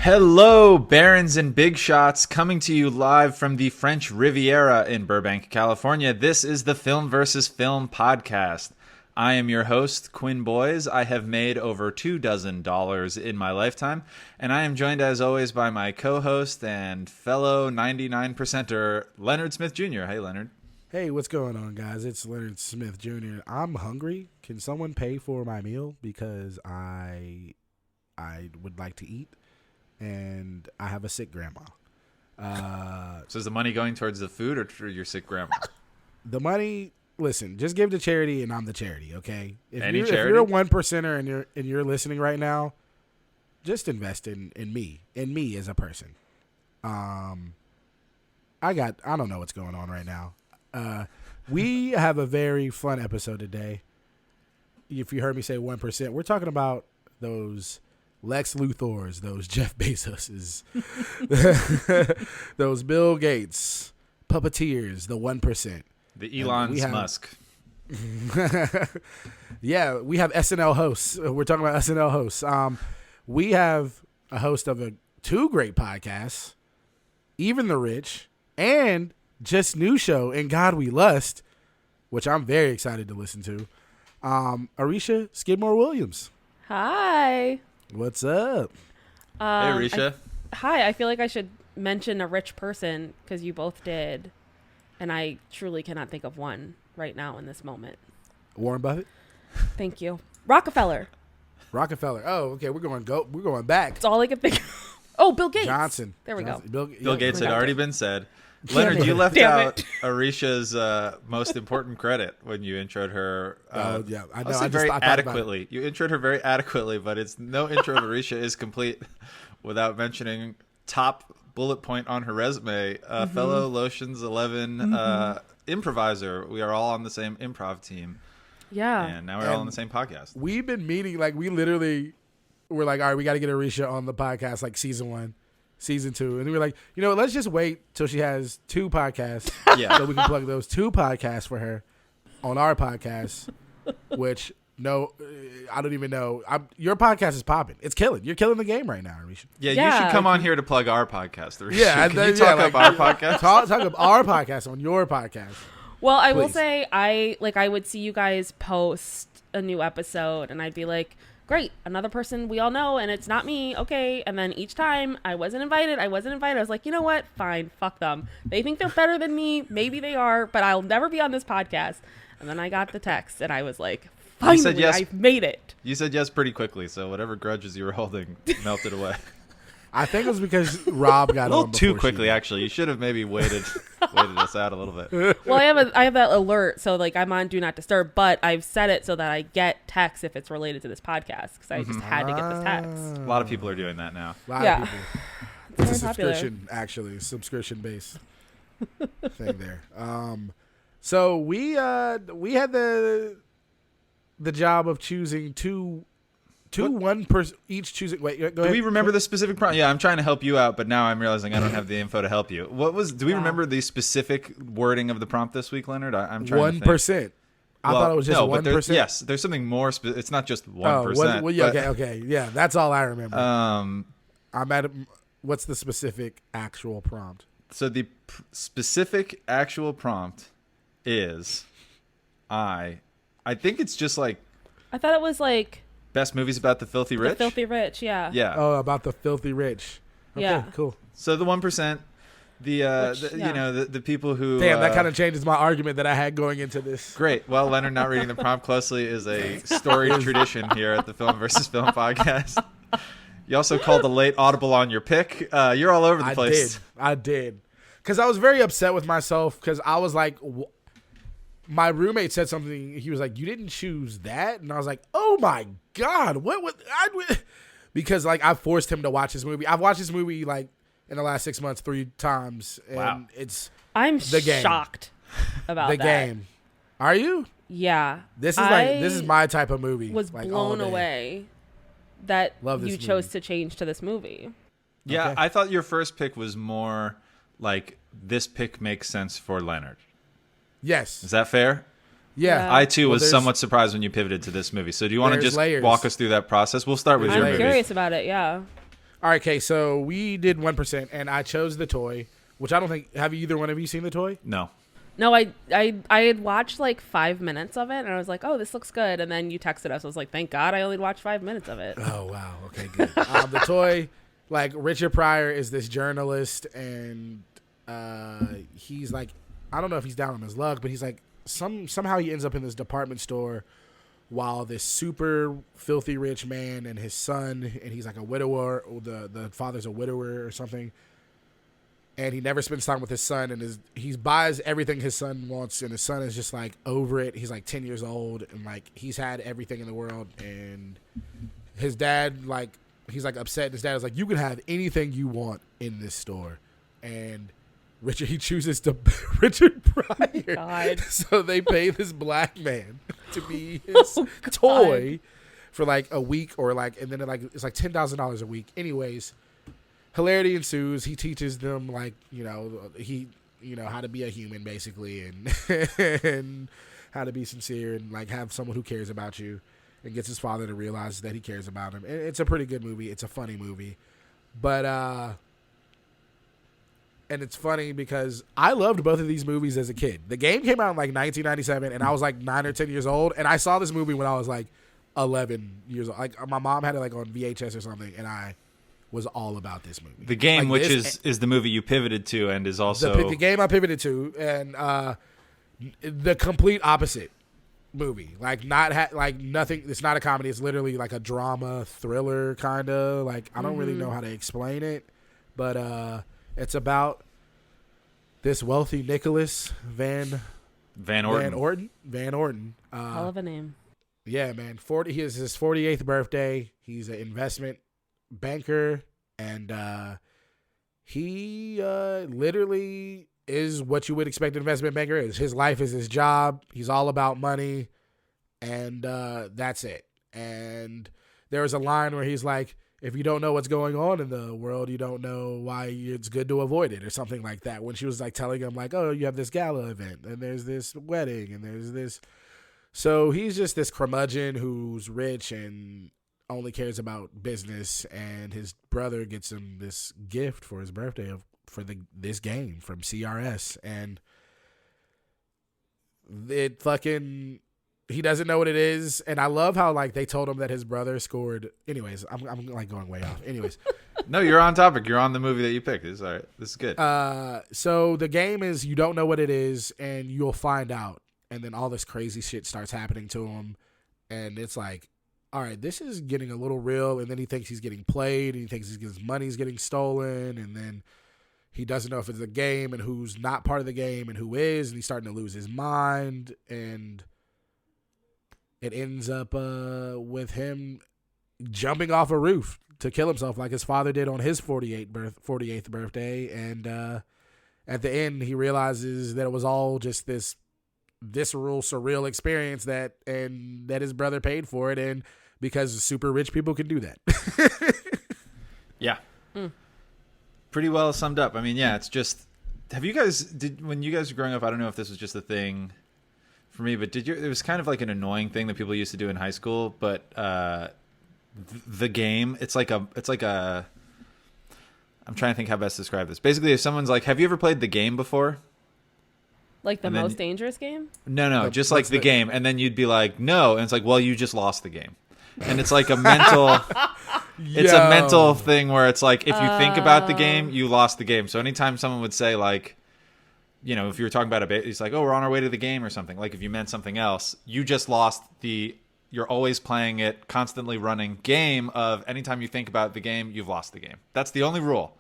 Hello, Barons and Big Shots, coming to you live from the French Riviera in Burbank, California. This is the Film vs. Film podcast. I am your host, Quinn Boys. I have made over $24 in my lifetime, and I am joined as always by my co-host and fellow 99%er, Leonard Smith Jr. Hey, Leonard. Hey, what's going on, guys? It's Leonard Smith Jr. I'm hungry. Can someone pay for my meal? Because I would like to eat. And I have a sick grandma. So is the money going towards the food or for your sick grandma? The money, listen, just give to charity, and I'm the charity, okay? Any If charity? you're a 1%er and you're listening right now, just invest in me as a person. I don't know what's going on right now. We have a very fun episode today. If you heard me say 1%, we're talking about those Lex Luthors, those Jeff Bezoses, those Bill Gates, puppeteers, the 1%. The Elon Musk. Yeah, we have SNL hosts. We're talking about SNL hosts. We have a host of two great podcasts, Even the Rich, and just new show, In God We Lust, which I'm very excited to listen to. Aricia Skidmore-Williams. Hi. What's up? Hey, Aricia. Hi. I feel like I should mention a rich person because you both did, and I truly cannot think of one right now in this moment. Warren Buffett? Thank you. Rockefeller. Oh, okay. We're going back. That's all I could think of. Oh, Bill Gates. Johnson. There we go. Bill Gates had already been said. Leonard, you left out Aricia's most important credit when you introed her. Yeah, I know. I very adequately. You introed her very adequately, but it's no intro of Aricia is complete without mentioning top bullet point on her resume. Fellow Lotions 11 improviser. We are all on the same improv team. Yeah. And now we're all on the same podcast. We've been meeting, we literally were like, all right, we got to get Aricia on the podcast, season 1. Season 2, and we were like, you know what, let's just wait till she has 2 podcasts, so we can plug those 2 podcasts for her on our podcast. Which I don't even know. Your podcast is popping. It's killing. You're killing the game right now, Aricia. Yeah, you should come on here to plug our podcast. Aricia. Yeah, can you talk up our podcast? Talk up our podcast on your podcast. Well, I will Please. say I would see you guys post a new episode, and I'd be like, great, another person we all know, and it's not me, okay. And then each time I wasn't invited. I was like, you know what? Fine, fuck them. They think they're better than me. Maybe they are, but I'll never be on this podcast. And then I got the text, and I was like, finally, yes. I've made it. You said yes pretty quickly, so whatever grudges you were holding melted away. I think it was because Rob got a little on too before quickly, actually. You should have maybe waited us out a little bit. Well, I have that alert, so I'm on Do Not Disturb, but I've set it so that I get texts if it's related to this podcast because I just had to get this text. A lot of people are doing that now. A lot of people. It's a very popular. subscription-based thing there. So we had the job of choosing two one person each choosing. Wait, go ahead. Do we remember the specific prompt? Yeah, I'm trying to help you out, but now I'm realizing I don't have the info to help you. Do we remember the specific wording of the prompt this week, Leonard? I'm trying to think. 1%. I thought it was just 1%. Yes, there's something more. It's not just 1%. Okay. Yeah, that's all I remember. I'm at. What's the specific actual prompt? So the specific actual prompt is, I think it's just I thought it was best movies about the filthy rich. The filthy rich, yeah. Yeah. Oh, about the filthy rich. Okay, yeah. Cool. So the 1%, the people who. Damn, that kind of changes my argument that I had going into this. Great. Well, Leonard not reading the prompt closely is a storied tradition here at the Film vs. Film podcast. You also called the late audible on your pick. You're all over the place. I did. Because I was very upset with myself because I was like, my roommate said something. He was like, you didn't choose that? And I was like, oh my God. What? Because I forced him to watch this movie. I've watched this movie in the last 6 months 3 times. And wow. I'm the game. Shocked about the that. game. Are you? Yeah. This is my type of movie. Was blown away that you chose to change to this movie. Yeah, okay. I thought your first pick was more this pick makes sense for Leonard. Yes. Is that fair? Yeah. I, too, was somewhat surprised when you pivoted to this movie. So do you want to just walk us through that process? We'll start with your I'm movie. curious about it, yeah. All right, okay, so we did 1%, and I chose the toy, which I don't think. Have either one of you seen the toy? No. No, I had watched like 5 minutes of it, and I was like, oh, this looks good. And then you texted us. I was like, thank God I only watched 5 minutes of it. Oh, wow. Okay, good. The toy, like, Richard Pryor is this journalist, and he's like, I don't know if he's down on his luck, but he's like, somehow he ends up in this department store while this super filthy rich man and his son, and he's like a widower, or the father's a widower or something, and he never spends time with his son, and he buys everything his son wants, and his son is just like over it. He's like 10 years old, and like he's had everything in the world, and his dad, like, he's like upset, and his dad is like, you can have anything you want in this store, and he chooses to Richard Pryor. God. So they pay this black man to be his toy for like a week, or like, and then it's like $10,000 a week. Anyways, hilarity ensues. He teaches them, like, how to be a human, basically, and how to be sincere, and like have someone who cares about you, and gets his father to realize that he cares about him. And it's a pretty good movie. It's a funny movie, but and it's funny because I loved both of these movies as a kid. The Game came out in like 1997, and I was like 9 or 10 years old, and I saw this movie when I was like 11 years old. Like, my mom had it like on VHS or something, and I was all about this movie. The Game, like, which is the movie you pivoted to, and is also the Game I pivoted to, and the complete opposite movie. Like, like nothing. It's not a comedy. It's literally like a drama thriller kind of. Like, I don't really know how to explain it, but it's about this wealthy Nicholas Van Orton. Hell of a name. Yeah, man. He is his 48th birthday. He's an investment banker, and he literally is what you would expect an investment banker is. His life is his job. He's all about money, and that's it. And there was a line where he's like, if you don't know what's going on in the world, you don't know why it's good to avoid it, or something like that. When she was like telling him, like, oh, you have this gala event, and there's this wedding, and there's this. So he's just this curmudgeon who's rich and only cares about business, and his brother gets him this gift for his birthday for this game from CRS, and it fucking. He doesn't know what it is, and I love how, like, they told him that his brother scored. Anyways, I'm like going way off. Anyways, no, you're on topic. You're on the movie that you picked. It's all right. This is good. So the game is, you don't know what it is, and you'll find out, and then all this crazy shit starts happening to him, and it's like, all right, this is getting a little real, and then he thinks he's getting played, and he thinks his money's getting stolen, and then he doesn't know if it's a game and who's not part of the game and who is, and he's starting to lose his mind, and it ends up with him jumping off a roof to kill himself like his father did on his 48th birthday. And at the end, he realizes that it was all just this visceral, surreal experience that his brother paid for it, and because super rich people can do that. Yeah. Pretty well summed up. I mean, yeah, it's just, when you guys were growing up, I don't know if this was just a thing for me, but it was kind of like an annoying thing that people used to do in high school, but the Game, it's like a I'm trying to think how best to describe this. Basically, if someone's like, have you ever played the Game before? Like the most dangerous game? No, just like the Game, and then you'd be like, no, and it's like, well, you just lost the game. And it's like a mental it's a mental thing where it's like, if you think about the game, you lost the game. So anytime someone would say, like, you know, if you were talking about it's like, oh, we're on our way to the game or something. Like, if you meant something else, you just lost you're always playing it, constantly running game of anytime you think about the game, you've lost the game. That's the only rule.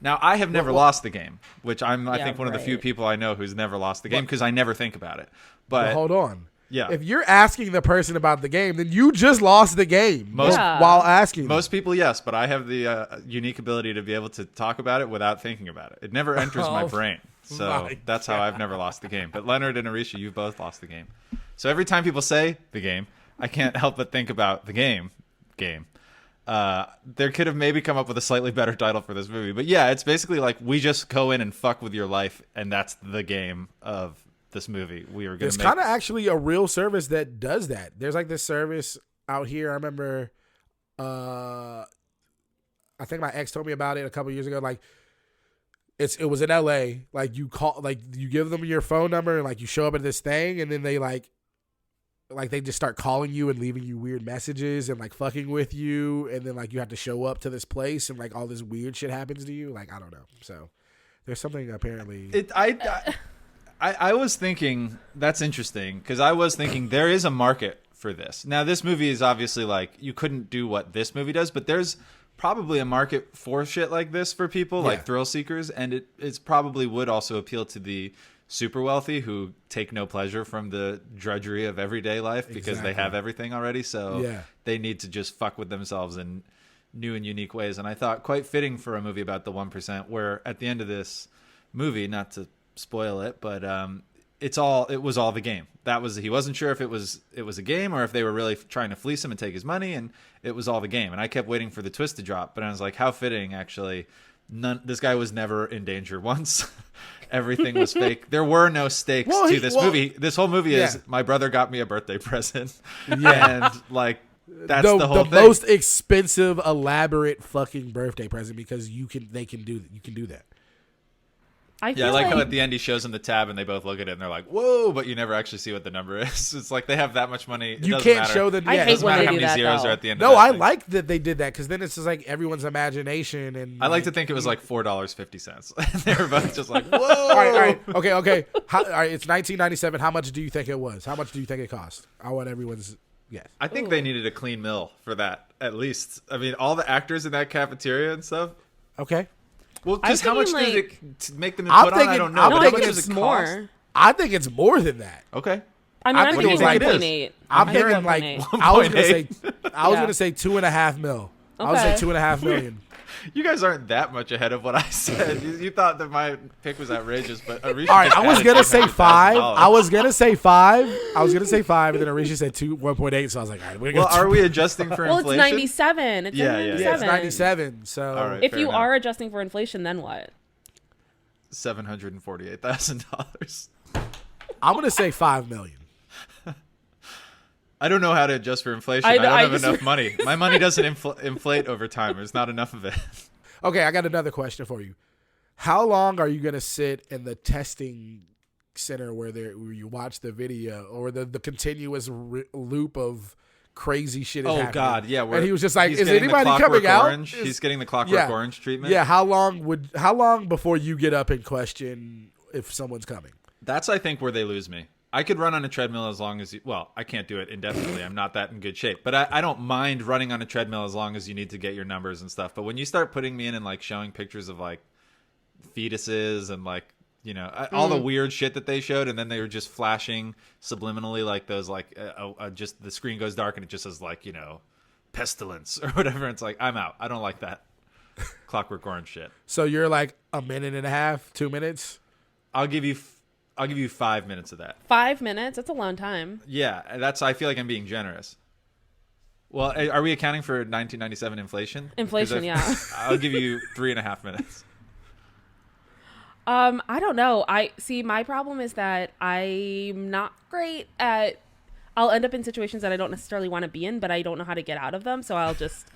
Now, I have never lost the game, which I think one of the few people I know who's never lost the game, because I never think about it. But hold on. Yeah. If you're asking the person about the game, then you just lost the game while asking. Most people, yes, but I have the unique ability to be able to talk about it without thinking about it. It never enters my brain. So that's how I've never lost the game. But Leonard and Aricia, you've both lost the game. So every time people say the game, I can't help but think about the game. There could have maybe come up with a slightly better title for this movie. But yeah, it's basically like, we just go in and fuck with your life, and that's the game of this movie. There's kind of actually a real service that does that. There's like this service out here. I remember, I I think my ex told me about it a couple years ago. Like, it was in L.A. Like, you give them your phone number and like you show up at this thing, and then they like they just start calling you and leaving you weird messages and like fucking with you, and then like you have to show up to this place and like all this weird shit happens to you. Like, I don't know. So there's something apparently. I was thinking that's interesting because I was thinking there is a market for this. Now this movie is obviously like you couldn't do what this movie does, but there's probably a market for shit like this for people like thrill seekers, and it's probably would also appeal to the super wealthy who take no pleasure from the drudgery of everyday life because they have everything already. So they need to just fuck with themselves in new and unique ways. And I thought quite fitting for a movie about the 1%, where at the end of this movie, not to spoil it, but it was all the game. He wasn't sure if it was a game or if they were really trying to fleece him and take his money, and it was all the game. And I kept waiting for the twist to drop, but I was like, how fitting actually. This guy was never in danger once. Everything was fake. There were no stakes to this movie. This whole movie is my brother got me a birthday present. And like that's the whole thing. The most expensive, elaborate fucking birthday present because you can do that. I like how at the end he shows them the tab and they both look at it and they're like, whoa, but you never actually see what the number is. It's like they have that much money. You can't show the. I hate it doesn't when matter they how do many that, zeros though. are at the end. No, of that I thing. like that they did that because then it's just like everyone's imagination. And I like to think it was like $4.50. They were both just like, whoa. All right. Okay. All right. It's 1997. How much do you think it was? How much do you think it cost? I want everyone's guess. I think they needed a clean mill for that, at least. I mean, all the actors in that cafeteria and stuff. Okay. Well, just how much did it to make them put on? I don't know. No, But I how think much it's does it more. cost? I think it's more than that. Okay. I mean, I I'm think thinking it's like 1.8. I'm hearing like I was gonna say 2.5 mil. I was gonna say 2.5 million. You guys aren't that much ahead of what I said. You thought that my pick was outrageous, but Aricia. All right, I was gonna say 5. I was gonna say 5, and then Aricia said 1.8. So I was like, all right, we're gonna. Well, are we adjusting for inflation? Well, it's 97. It's 97. Yeah, it's 97. So all right, if you enough. are adjusting for inflation, then what? $748,000. I'm gonna say 5 million. I don't know how to adjust for inflation. I don't have enough money. My money doesn't inflate over time. There's not enough of it. Okay, I got another question for you. How long are you gonna sit in the testing center where you watch the video or the continuous loop of crazy shit is happening? Oh God, yeah. And he was just like, "Is anybody coming out?" He's getting the Clockwork Orange treatment. Yeah. How long before you get up and question if someone's coming? That's I think where they lose me. I could run on a treadmill as long as I can't do it indefinitely. I'm not that in good shape. But I don't mind running on a treadmill as long as you need to get your numbers and stuff. But when you start putting me in and like showing pictures of like fetuses and like, you know, all the weird shit that they showed, and then they were just flashing subliminally like those like just the screen goes dark and it just says like, you know, pestilence or whatever. It's like, I'm out. I don't like that Clockwork Orange shit. So you're like a minute and a half, 2 minutes? I'll give you 5 minutes of that. 5 minutes? That's a long time. Yeah, I feel like I'm being generous. Well, are we accounting for 1997 inflation? Inflation, yeah. I'll give you 3.5 minutes. I don't know. My problem is that I'm not great at. I'll end up in situations that I don't necessarily want to be in, but I don't know how to get out of them. So I'll just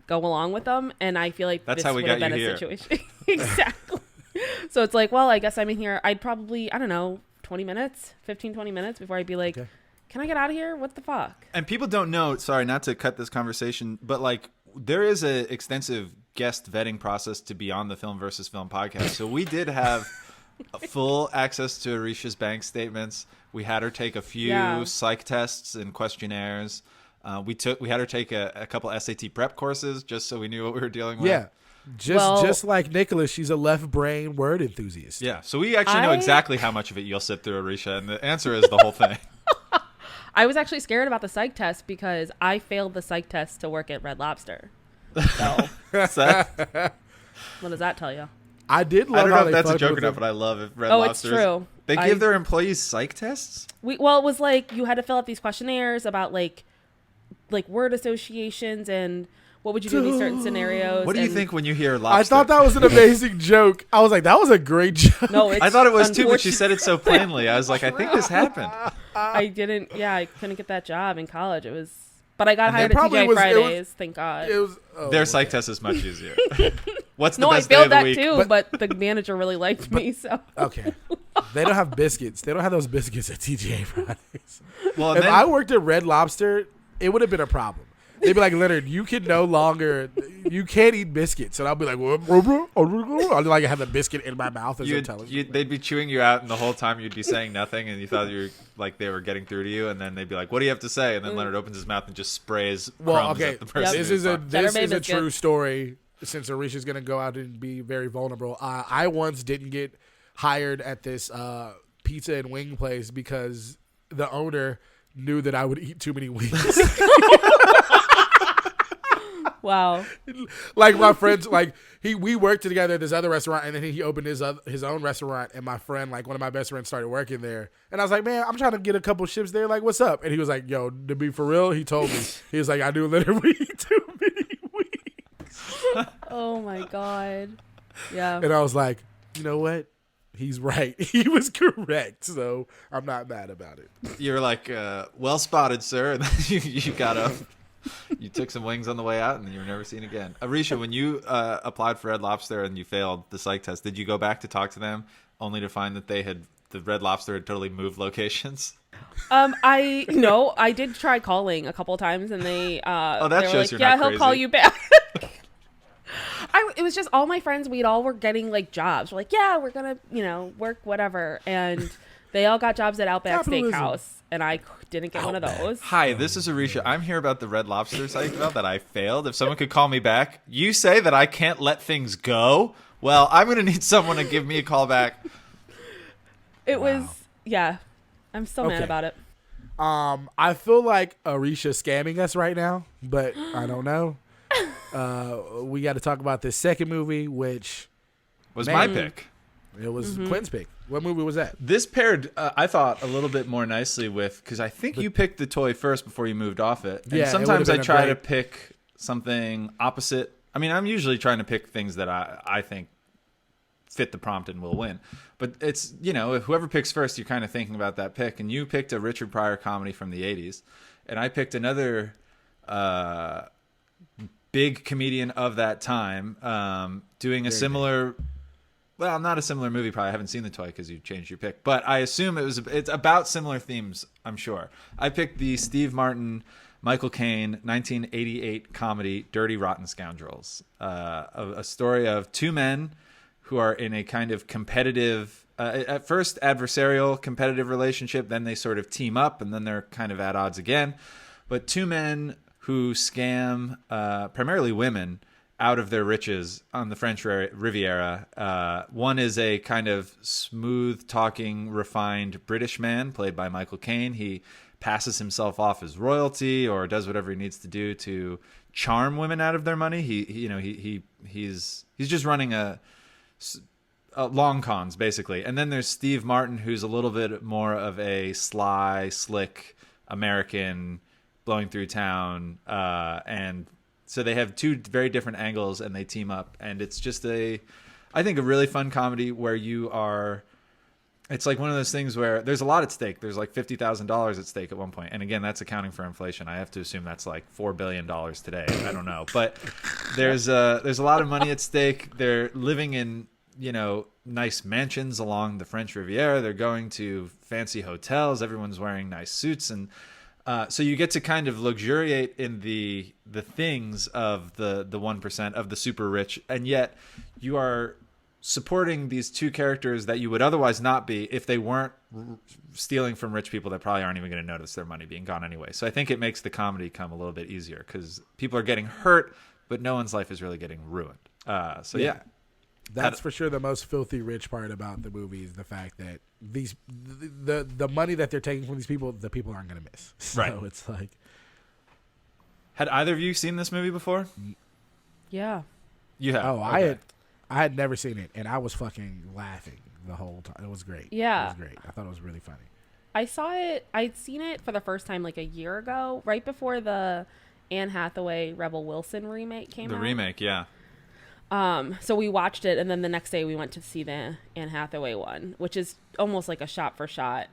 go along with them, and I feel like that's this how we would have got been you a here. situation. Exactly. So it's like, well, I guess I'm in here. I'd probably, I don't know, 20 minutes before I'd be like, okay. Can I get out of here? What the fuck? And people don't know, sorry, not to cut this conversation, but like there is an extensive guest vetting process to be on the Film versus Film podcast. So we did have full access to Aricia's bank statements. We had her take a few psych tests and questionnaires. We had her take a couple SAT prep courses just so we knew what we were dealing with. Yeah. Just like Nicholas, she's a left brain word enthusiast. Yeah, so we actually know exactly how much of it you'll sit through, Aricia, and the answer is the whole thing. I was actually scared about the psych test because I failed the psych test to work at Red Lobster. So, what does that tell you? I did love I don't how know if they that's a fucked joke or with not, it. but I love if Red Oh, Lobster. it's true. They give their employees psych tests? It was like you had to fill out these questionnaires about like word associations and what would you do in these certain scenarios. What do you think when you hear lobster? I thought that was an amazing joke. I was like, that was a great joke. No, I thought it was too, but she said it so plainly. I was like, I think this happened. I didn't. Yeah, I couldn't get that job in college. It was But I got And hired then at probably TGI was- it was- Fridays, thank God. It was Their psych test is much easier. What's the No, I best day of failed the that week? too, but the manager really liked me, so. Okay. They don't have biscuits. They don't have those biscuits at TGA Fridays. Well, and If then, I worked at Red Lobster, it would have been a problem. They'd be like, Leonard, you can no longer, you can't eat biscuits. And I'll be like, I'll like have a biscuit in my mouth as I'm telling you. they'd be chewing you out, and the whole time you'd be saying nothing, and you thought you were like they were getting through to you, and then they'd be like, "What do you have to say?" And then Leonard opens his mouth and just sprays crumbs at the person. This who's is a talking. Cheddar this is a biscuit. true story. Since Aricia's gonna go out and be very vulnerable, I once didn't get hired at this pizza and wing place because the owner knew that I would eat too many wings. Wow. Like my friends, like we worked together at this other restaurant, and then he opened his own restaurant, and my friend, like one of my best friends, started working there, and I was like, man, I'm trying to get a couple shifts there. Like, what's up? And he was like, yo, to be for real, he told me, he was like, I do literally eat too many wings. Oh my God. Yeah. And I was like, you know what? He's right. He was correct. So I'm not mad about it. You're like, well spotted, sir. And then you got up. You took some wings on the way out, and you were never seen again. Aricia, when you applied for Red Lobster and you failed the psych test, did you go back to talk to them only to find that the Red Lobster had totally moved locations? I did try calling a couple of times, and they that they were shows like, you're yeah, not he'll call crazy. you back. It was just all my friends. We all were getting like jobs. We're like, yeah, we're gonna work whatever, and they all got jobs at Outback Capitalism. Steakhouse, and I didn't get one of those. Hi, this is Aricia. I'm here about the Red Lobster psych eval that I failed. If someone could call me back. You say that I can't let things go? Well, I'm going to need someone to give me a call back. It was, yeah. I'm still mad Okay. about it. I feel like Aricia scamming us right now, but I don't know. We got to talk about this second movie, which Was Man. my pick. it was Quinn's pick. What movie was that? This paired, I thought, a little bit more nicely with, because I think you picked the toy first before you moved off it. And Yeah, it sometimes would've I been a try to great- pick something opposite. I mean, I'm usually trying to pick things that I think fit the prompt and will win. But it's, whoever picks first, you're kind of thinking about that pick. And you picked a Richard Pryor comedy from the 80s. And I picked another big comedian of that time doing a similar... Well, not a similar movie. Probably I haven't seen the toy because you changed your pick. But I assume it's about similar themes. I'm sure. I picked the Steve Martin, Michael Caine, 1988 comedy "Dirty Rotten Scoundrels," a story of two men who are in a kind of competitive, at first adversarial competitive relationship. Then they sort of team up, and then they're kind of at odds again. But two men who scam primarily women out of their riches on the French Riviera. One is a kind of smooth-talking, refined British man played by Michael Caine. He passes himself off as royalty or does whatever he needs to do to charm women out of their money. He's just running a long cons basically. And then there's Steve Martin, who's a little bit more of a sly, slick American blowing through town, and so they have two very different angles, and they team up, and it's just I think a really fun comedy where it's like one of those things where there's a lot at stake. There's like $50,000 at stake at one point. And again, that's accounting for inflation. I have to assume that's like $4 billion today. I don't know. But there's a lot of money at stake. They're living in, nice mansions along the French Riviera. They're going to fancy hotels. Everyone's wearing nice suits. And so you get to kind of luxuriate in the things of the 1% of the super rich. And yet you are supporting these two characters that you would otherwise not be if they weren't stealing from rich people that probably aren't even going to notice their money being gone anyway. So I think it makes the comedy come a little bit easier because people are getting hurt, but no one's life is really getting ruined. Yeah. That's for sure the most filthy rich part about the movie is the fact that the money that they're taking from these people, the people aren't going to miss. So Right. it's like... Had either of you seen this movie before? Yeah. You have. Oh, Okay. I had never seen it, and I was fucking laughing the whole time. It was great. Yeah. It was great. I thought it was really funny. I saw it. I'd seen it for the first time like a year ago, right before the Anne Hathaway Rebel Wilson remake came out. The remake, yeah. So we watched it, and then the next day we went to see the Anne Hathaway one, which is almost like a shot-for-shot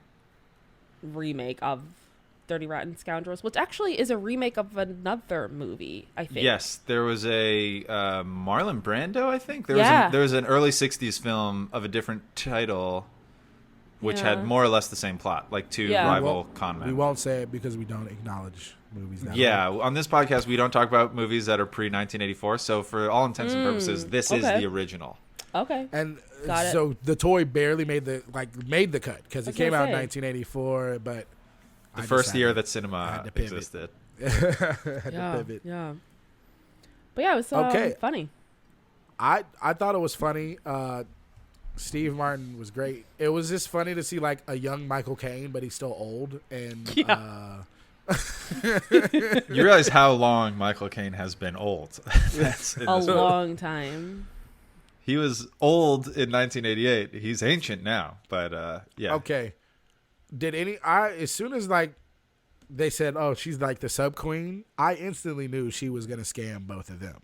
remake of Dirty Rotten Scoundrels, which actually is a remake of another movie, I think. Yes, there was a Marlon Brando, I think. Yeah. There was an early 60s film of a different title, which had more or less the same plot, like two rival con men. We won't say it because we don't acknowledge movies that way. On this podcast, we don't talk about movies that are pre-1984, so for all intents and purposes, this is the original. Okay. And Got it. so the toy barely made the cut because it came out in 1984, but the first year that cinema existed. Had to pivot. Yeah. But yeah, it was funny. I thought it was funny. Steve Martin was great. It was just funny to see like a young Michael Caine, but he's still old. And you realize how long Michael Caine has been old? That's a long time. He was old in 1988. He's ancient now, but yeah. Okay. As soon as like they said, "Oh, she's like the sub queen," I instantly knew she was gonna scam both of them.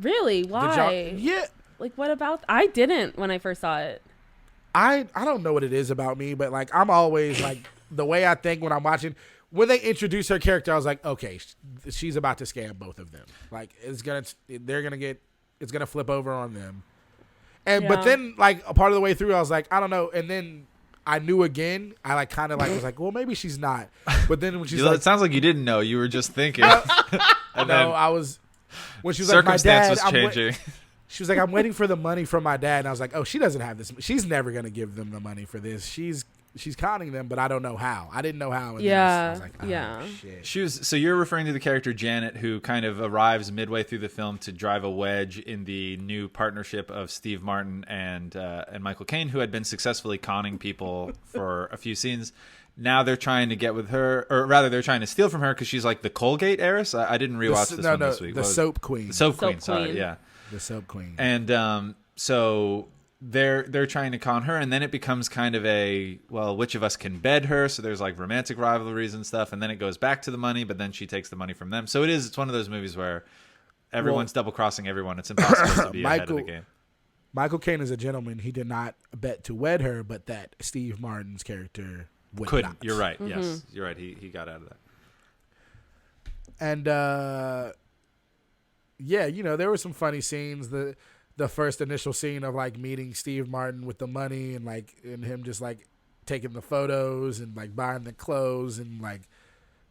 Really? Why? Yeah. Like, what about? I didn't when I first saw it. I don't know what it is about me, but like I'm always like the way I think when I'm watching. When they introduced her character, I was like, okay, she's about to scam both of them. Like it's gonna flip over on them. And but then like a part of the way through, I was like, I don't know. And then I knew again. I like kind of like was like, well, maybe she's not. But then when she's like, it sounds like you didn't know. You were just thinking. I was. When she was like, my dad, changing. She was like, I'm waiting for the money from my dad. And I was like, oh, she doesn't have this. She's never going to give them the money for this. She's conning them, but I don't know how. I didn't know how. And I was like, oh, shit. So you're referring to the character Janet, who kind of arrives midway through the film to drive a wedge in the new partnership of Steve Martin and Michael Caine, who had been successfully conning people for a few scenes. Now they're trying to get with her, or rather they're trying to steal from her because she's like the Colgate heiress. I didn't rewatch this one this week. The soap queen. The soap queen, sorry, yeah. The soap queen. And so they're trying to con her, and then it becomes kind of a, well, which of us can bed her? So there's like romantic rivalries and stuff, and then it goes back to the money, but then she takes the money from them. So it's one of those movies where everyone's double-crossing everyone. It's impossible to be ahead of the game. Michael Caine is a gentleman. He did not bet to wed her, but that Steve Martin's character couldn't. Not. You're right. Mm-hmm. Yes, you're right. He got out of that. And there were some funny scenes. The first initial scene of like meeting Steve Martin with the money and like and him just like taking the photos and like buying the clothes and like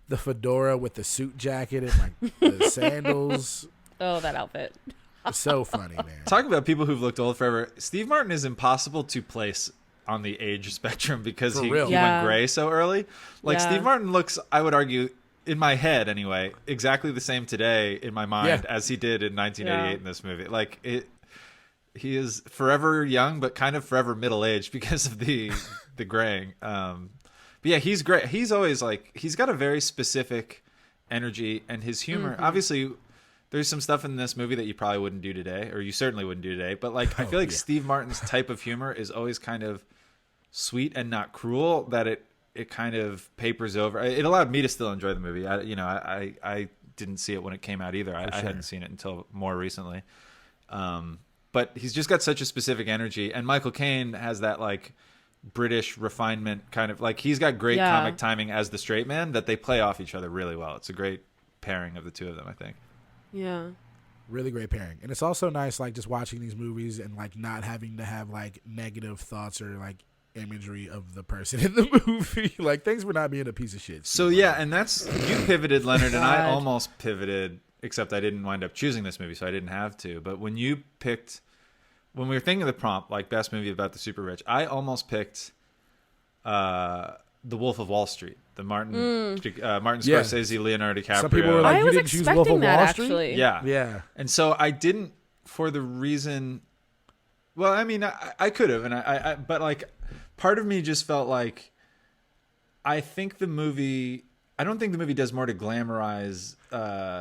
the fedora with the suit jacket and like the sandals. Oh, that outfit. So funny, man. Talk about people who've looked old forever. Steve Martin is impossible to place on the age spectrum because he went gray so early. Like Steve Martin looks, I would argue, in my head anyway, exactly the same today in my mind as he did in 1988 in this movie. Like he is forever young, but kind of forever middle-aged because of the graying. But yeah, he's great. He's always like, he's got a very specific energy, and his humor, obviously there's some stuff in this movie that you probably wouldn't do today, or you certainly wouldn't do today. But like, I feel like Steve Martin's type of humor is always kind of sweet and not cruel, that it kind of papers over. It allowed me to still enjoy the movie. I didn't see it when it came out either. I hadn't seen it until more recently. But he's just got such a specific energy, and Michael Caine has that like British refinement kind of, like, he's got great comic timing as the straight man that they play off each other really well. It's a great pairing of the two of them, I think. Yeah. Really great pairing. And it's also nice, like, just watching these movies and like not having to have like negative thoughts or like imagery of the person in the movie. Like, thanks for not being a piece of shit. So yeah, and that's, you pivoted, Leonard, and I almost pivoted, except I didn't wind up choosing this movie, so I didn't have to. But when you picked, when we were thinking of the prompt, like best movie about the super rich, I almost picked The Wolf of Wall Street, the Martin Scorsese, Leonardo DiCaprio. Some people were like, I was expecting that, actually. Yeah. And so I didn't, for the reason, well, I mean, I could have, and I but like, part of me just felt like, I don't think the movie does more to glamorize.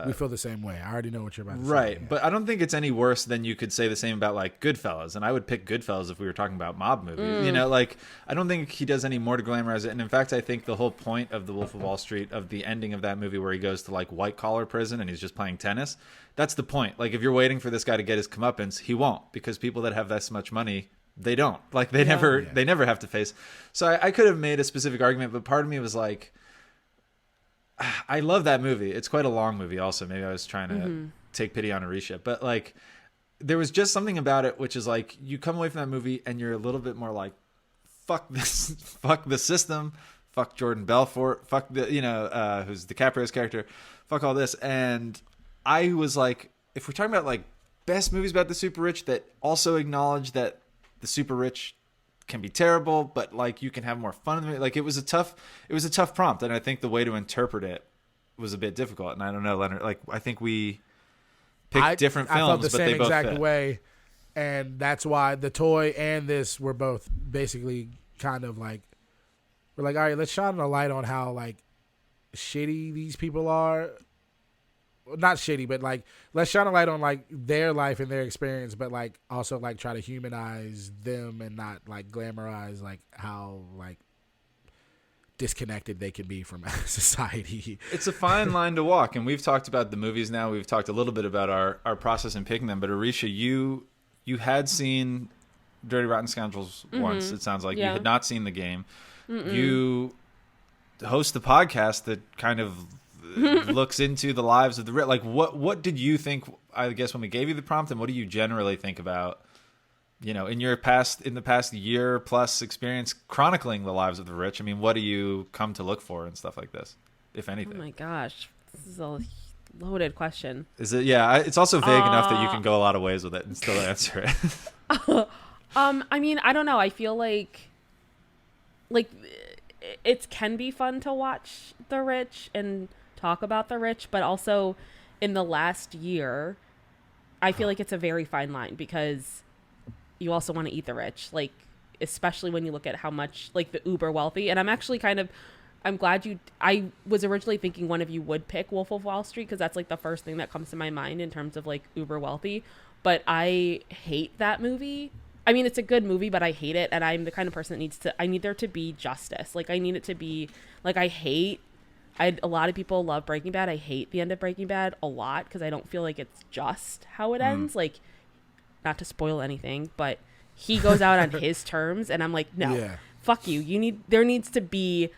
We feel the same way. I already know what you're about to say. Right, but I don't think it's any worse than you could say the same about like Goodfellas, and I would pick Goodfellas if we were talking about mob movies. You know, like, I don't think he does any more to glamorize it. And in fact, I think the whole point of The Wolf of Wall Street, of the ending of that movie where he goes to like white collar prison and he's just playing tennis, that's the point. Like, if you're waiting for this guy to get his comeuppance, he won't, because people that have this much money, they don't. Like, they never have to face. So I could have made a specific argument, but part of me was like, I love that movie. It's quite a long movie also. Maybe I was trying to take pity on Aricia, but like there was just something about it which is like you come away from that movie and you're a little bit more like fuck this, fuck the system, fuck Jordan Belfort, fuck the who's DiCaprio's character, fuck all this. And I was like, if we're talking about like best movies about the super rich that also acknowledge that the super rich can be terrible, but like you can have more fun in it. Like it was a tough prompt, and I think the way to interpret it was a bit difficult. And I don't know, Leonard. Like I think we picked different films, I felt the but same they both exact fit. way, and that's why The Toy and this were both basically kind of like we're like, all right, let's shine a light on how like shitty these people are. Not shitty, but like let's shine a light on like their life and their experience, but like also like try to humanize them and not like glamorize like how like disconnected they can be from society. It's a fine line to walk, and we've talked about the movies now. We've talked a little bit about our process in picking them, but Aricia, you had seen Dirty Rotten Scoundrels once. It sounds like you had not seen The Game. You host the podcast that kind of looks into the lives of the rich. Like what did you think, I guess, when we gave you the prompt, and what do you generally think about, in the past year plus experience chronicling the lives of the rich? I mean, what do you come to look for and stuff like this, if anything? Oh my gosh, this is a loaded question. Is it? Yeah, it's also vague enough that you can go a lot of ways with it and still answer it. I mean, I don't know. I feel like it can be fun to watch the rich and talk about the rich, but also in the last year, I feel like it's a very fine line because you also want to eat the rich, like especially when you look at how much like the uber wealthy. And I'm glad I was originally thinking one of you would pick Wolf of Wall Street because that's like the first thing that comes to my mind in terms of like uber wealthy, but I hate that movie. I mean, it's a good movie, but I hate it, and I'm the kind of person that I need there to be justice. Like I need it to be like a lot of people love Breaking Bad. I hate the end of Breaking Bad a lot because I don't feel like it's just how it ends. Like, not to spoil anything, but he goes out on his terms, and I'm like, no, fuck you. There needs to be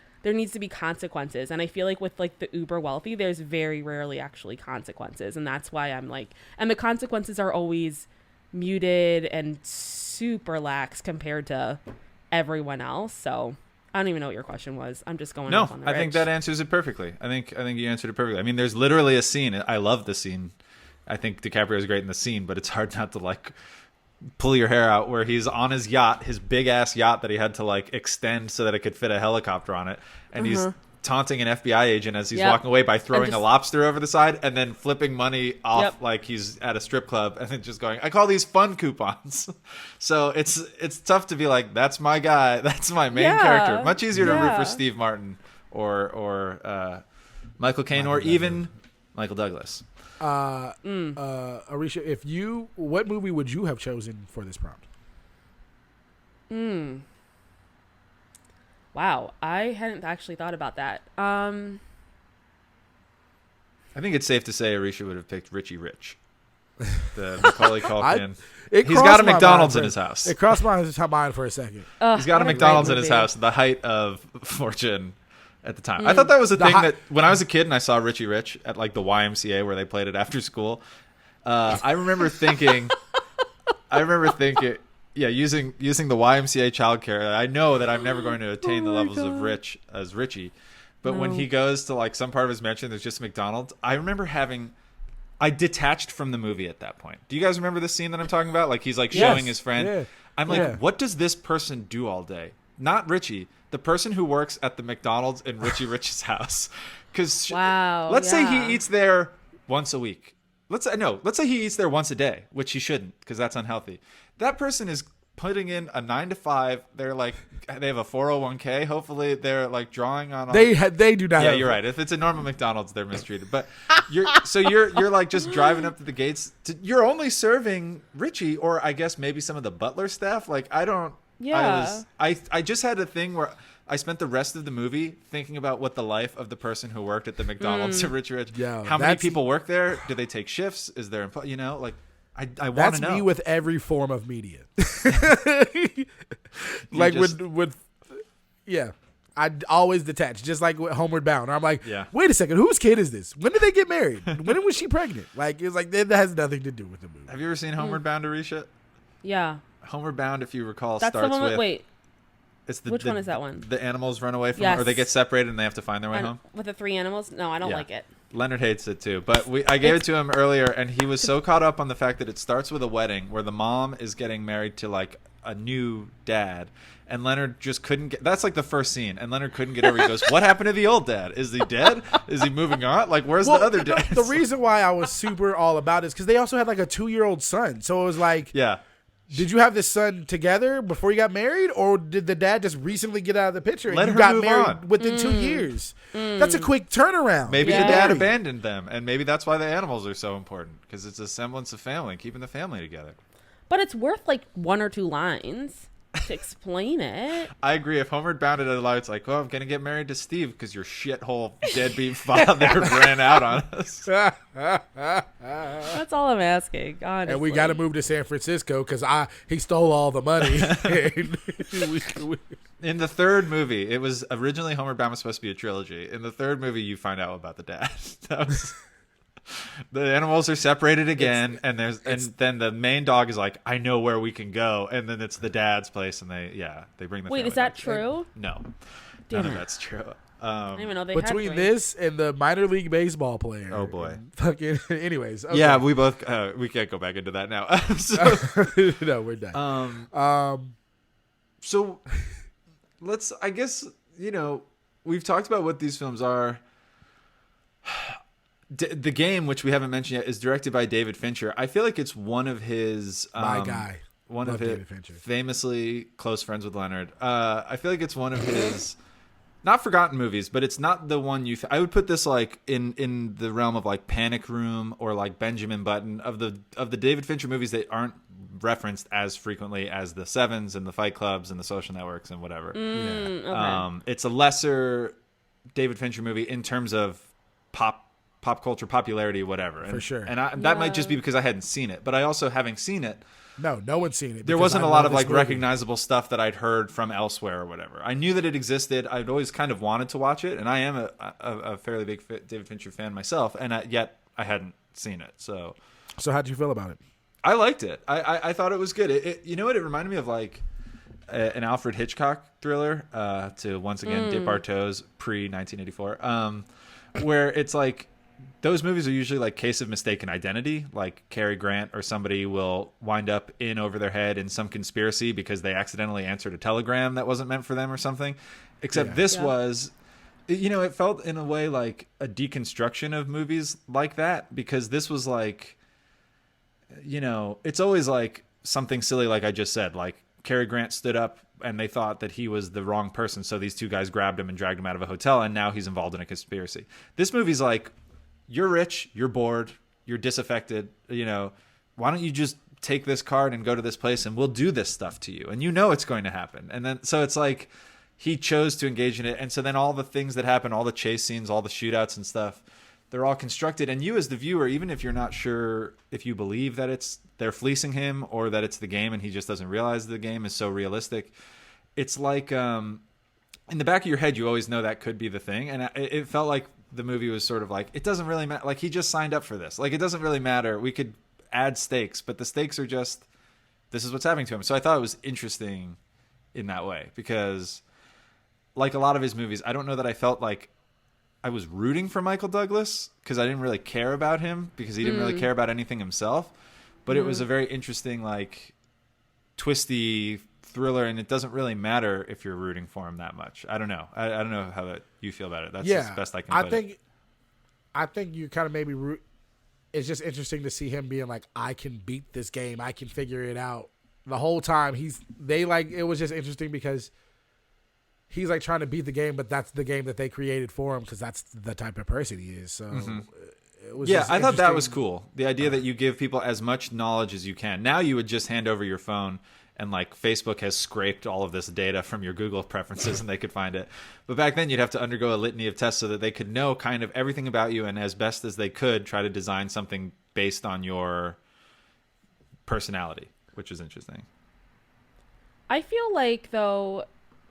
consequences, and I feel like with like the uber wealthy, there's very rarely actually consequences, and that's why I'm like, and the consequences are always muted and super lax compared to everyone else. So I don't even know what your question was. I'm just going off on the rich. I think that answers it perfectly. I think you answered it perfectly. I mean, there's literally a scene. I love the scene. I think DiCaprio is great in the scene, but it's hard not to like pull your hair out where he's on his yacht, his big ass yacht that he had to like extend so that it could fit a helicopter on it, and he's taunting an FBI agent as he's walking away by throwing a lobster over the side and then flipping money off like he's at a strip club, and then just going, I call these fun coupons. So it's tough to be like, that's my guy, that's my main character. Much easier to root for Steve Martin or Michael Caine or even Michael Douglas. Aricia, what movie would you have chosen for this prompt? Wow, I hadn't actually thought about that. I think it's safe to say Aricia would have picked Richie Rich. The Macaulay Culkin. He's got a McDonald's in his house. It crossed my mind for a second. He's got a McDonald's in his house, the height of fortune at the time. I thought that was a thing that when I was a kid and I saw Richie Rich at like the YMCA where they played it after school, I remember thinking, yeah, using the YMCA childcare, I know that I'm never going to attain the levels of rich as Richie. But when he goes to like some part of his mansion, there's just McDonald's. I remember I detached from the movie at that point. Do you guys remember the scene that I'm talking about? Like he's like showing his friend. Yeah. I'm like, what does this person do all day? Not Richie, the person who works at the McDonald's in Richie Rich's house. Because let's say he eats there once a week. Let's say he eats there once a day, which he shouldn't because that's unhealthy. That person is putting in a 9 to 5. They're like, they have a 401k. Hopefully they're like drawing on. They do not. Yeah, you're right. If it's a normal McDonald's, they're mistreated. But you're like just driving up to the gates. You're only serving Richie, or I guess maybe some of the butler staff. Like I don't. Yeah. I just had a thing where I spent the rest of the movie thinking about what the life of the person who worked at the McDonald's to Richie Rich. How many people work there? Do they take shifts? Is there like. I want to know. That's me with every form of media. Like with I always detach, just like with Homeward Bound. I'm like, Yeah. wait a second, whose kid is this? When did they get married? When was she pregnant? Like, it's like that has nothing to do with the movie. Have you ever seen Homeward Bound, Aricia? Yeah. Homeward Bound, if you recall, That's starts the one with... Wait. It's Which one is that one? The animals run away from, Yes. or they get separated and they have to find their way home. With the 3 animals? No, I don't Yeah. like it. Leonard hates it too, but I gave it to him earlier, and he was so caught up on the fact that it starts with a wedding where the mom is getting married to like a new dad, and Leonard just couldn't get. That's like the first scene, and Leonard couldn't get over. He goes, "What happened to the old dad? Is he dead? Is he moving on? Like, where's the other dad?" The reason why I was super all about it is because they also had like a 2-year-old son, so it was like, Yeah. did you have this son together before you got married, or did the dad just recently get out of the picture and Let you her got move married on. within 2 years? That's a quick turnaround. Maybe Yeah. the dad abandoned them, and maybe that's why the animals are so important, because it's a semblance of family, keeping the family together. But it's worth like 1 or 2 lines to explain it. I agree. If Homeward Bound it out, it's like, "Oh, I'm gonna get married to Steve because your shithole deadbeat father ran out on us." That's all I'm asking, honestly. And we got to move to San Francisco because he stole all the money. In the third movie, it was originally Homeward Bound was supposed to be a trilogy. In the third movie, you find out about the dad. That was, the animals are separated again, and then the main dog is like, "I know where we can go," and then it's the dad's place, and they bring the. Wait, family is that back. true? No, Damn none of it. that's true. I didn't even know they Between had this and the minor league baseball player. Oh, boy. Fucking. Anyways. Okay. Yeah, we both we can't go back into that now. So, No, we're done. so let's. I guess we've talked about what these films are. The Game, which we haven't mentioned yet, is directed by David Fincher. I feel like it's one of his My guy. one Love of his David Fincher. famously close friends with Leonard. I feel like it's one of his not forgotten movies, but it's not the one you. I would put this like in the realm of like Panic Room or like Benjamin Button of the David Fincher movies that aren't referenced as frequently as the Sevens and the Fight Clubs and the Social Networks and whatever. Okay. It's a lesser David Fincher movie in terms of pop culture popularity, whatever. And, For sure. And that might just be because I hadn't seen it, but I also, having seen it, No one's seen it. there because wasn't I a lot love of this like movie. recognizable stuff that I'd heard from elsewhere or whatever. I knew that it existed. I'd always kind of wanted to watch it, and I am a fairly big David Fincher fan myself, and yet I hadn't seen it. So how'd you feel about it? I liked it. I thought it was good. You know what? It reminded me of like an Alfred Hitchcock thriller, to once again dip our toes pre-1984, where it's like those movies are usually like Case of Mistaken Identity, like Cary Grant or somebody will wind up in over their head in some conspiracy because they accidentally answered a telegram that wasn't meant for them or something. Except this was, it felt in a way like a deconstruction of movies like that, because this was like, it's always like something silly like I just said, like Cary Grant stood up and they thought that he was the wrong person, so these 2 guys grabbed him and dragged him out of a hotel, and now he's involved in a conspiracy. This movie's like, you're rich, you're bored, you're disaffected, why don't you just take this card and go to this place and we'll do this stuff to you, and it's going to happen. And then so it's like he chose to engage in it, and so then all the things that happen, all the chase scenes, all the shootouts and stuff, they're all constructed, and you as the viewer, even if you're not sure if you believe that they're fleecing him or that it's the game and he just doesn't realize the game is so realistic, it's like in the back of your head you always know that could be the thing. And it felt like the movie was sort of like, it doesn't really matter, like he just signed up for this, like it doesn't really matter, we could add stakes, but the stakes are just, this is what's happening to him. So I thought it was interesting in that way, because like a lot of his movies, I don't know that I felt like I was rooting for Michael Douglas, because I didn't really care about him, because he didn't really care about anything himself, but it was a very interesting, like twisty thriller, and it doesn't really matter if you're rooting for him that much. I don't know. I don't know how you feel about it. That's the best I can put it. I think you kind of maybe root. It's just interesting to see him being like, I can beat this game, I can figure it out. The whole time it was just interesting because he's like trying to beat the game, but that's the game that they created for him, because that's the type of person he is. So it was just I thought that interesting. was cool. The idea that you give people as much knowledge as you can. Now you would just hand over your phone, and like Facebook has scraped all of this data from your Google preferences and they could find it. But back then you'd have to undergo a litany of tests so that they could know kind of everything about you, and as best as they could try to design something based on your personality, which is interesting. I feel like, though,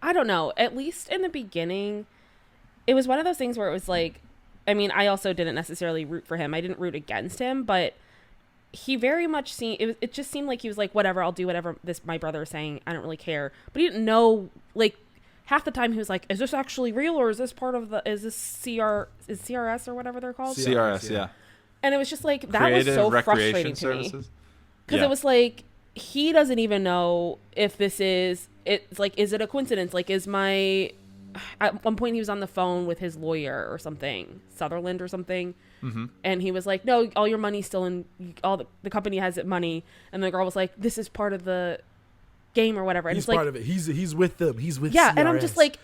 I don't know. At least in the beginning, it was one of those things where it was like, I mean, I also didn't necessarily root for him. I didn't root against him, but he very much seemed, it just seemed like he was like, whatever, I'll do whatever my brother is saying. I don't really care. But he didn't know, like, half the time he was like, is this actually real, or is this part of is this CRS or whatever they're called? CRS, yeah. And it was just like, that Creative was so Recreation frustrating to Services. me. Because it was like, he doesn't even know if this is, it's like, is it a coincidence? Like, at one point he was on the phone with his lawyer or something, Sutherland or something. Mm-hmm. And he was like, no, all your money's still in, the company has money. And the girl was like, this is part of the game or whatever. And he's it's part like, of it. He's with them. He's with yeah. CRS. And I'm just like,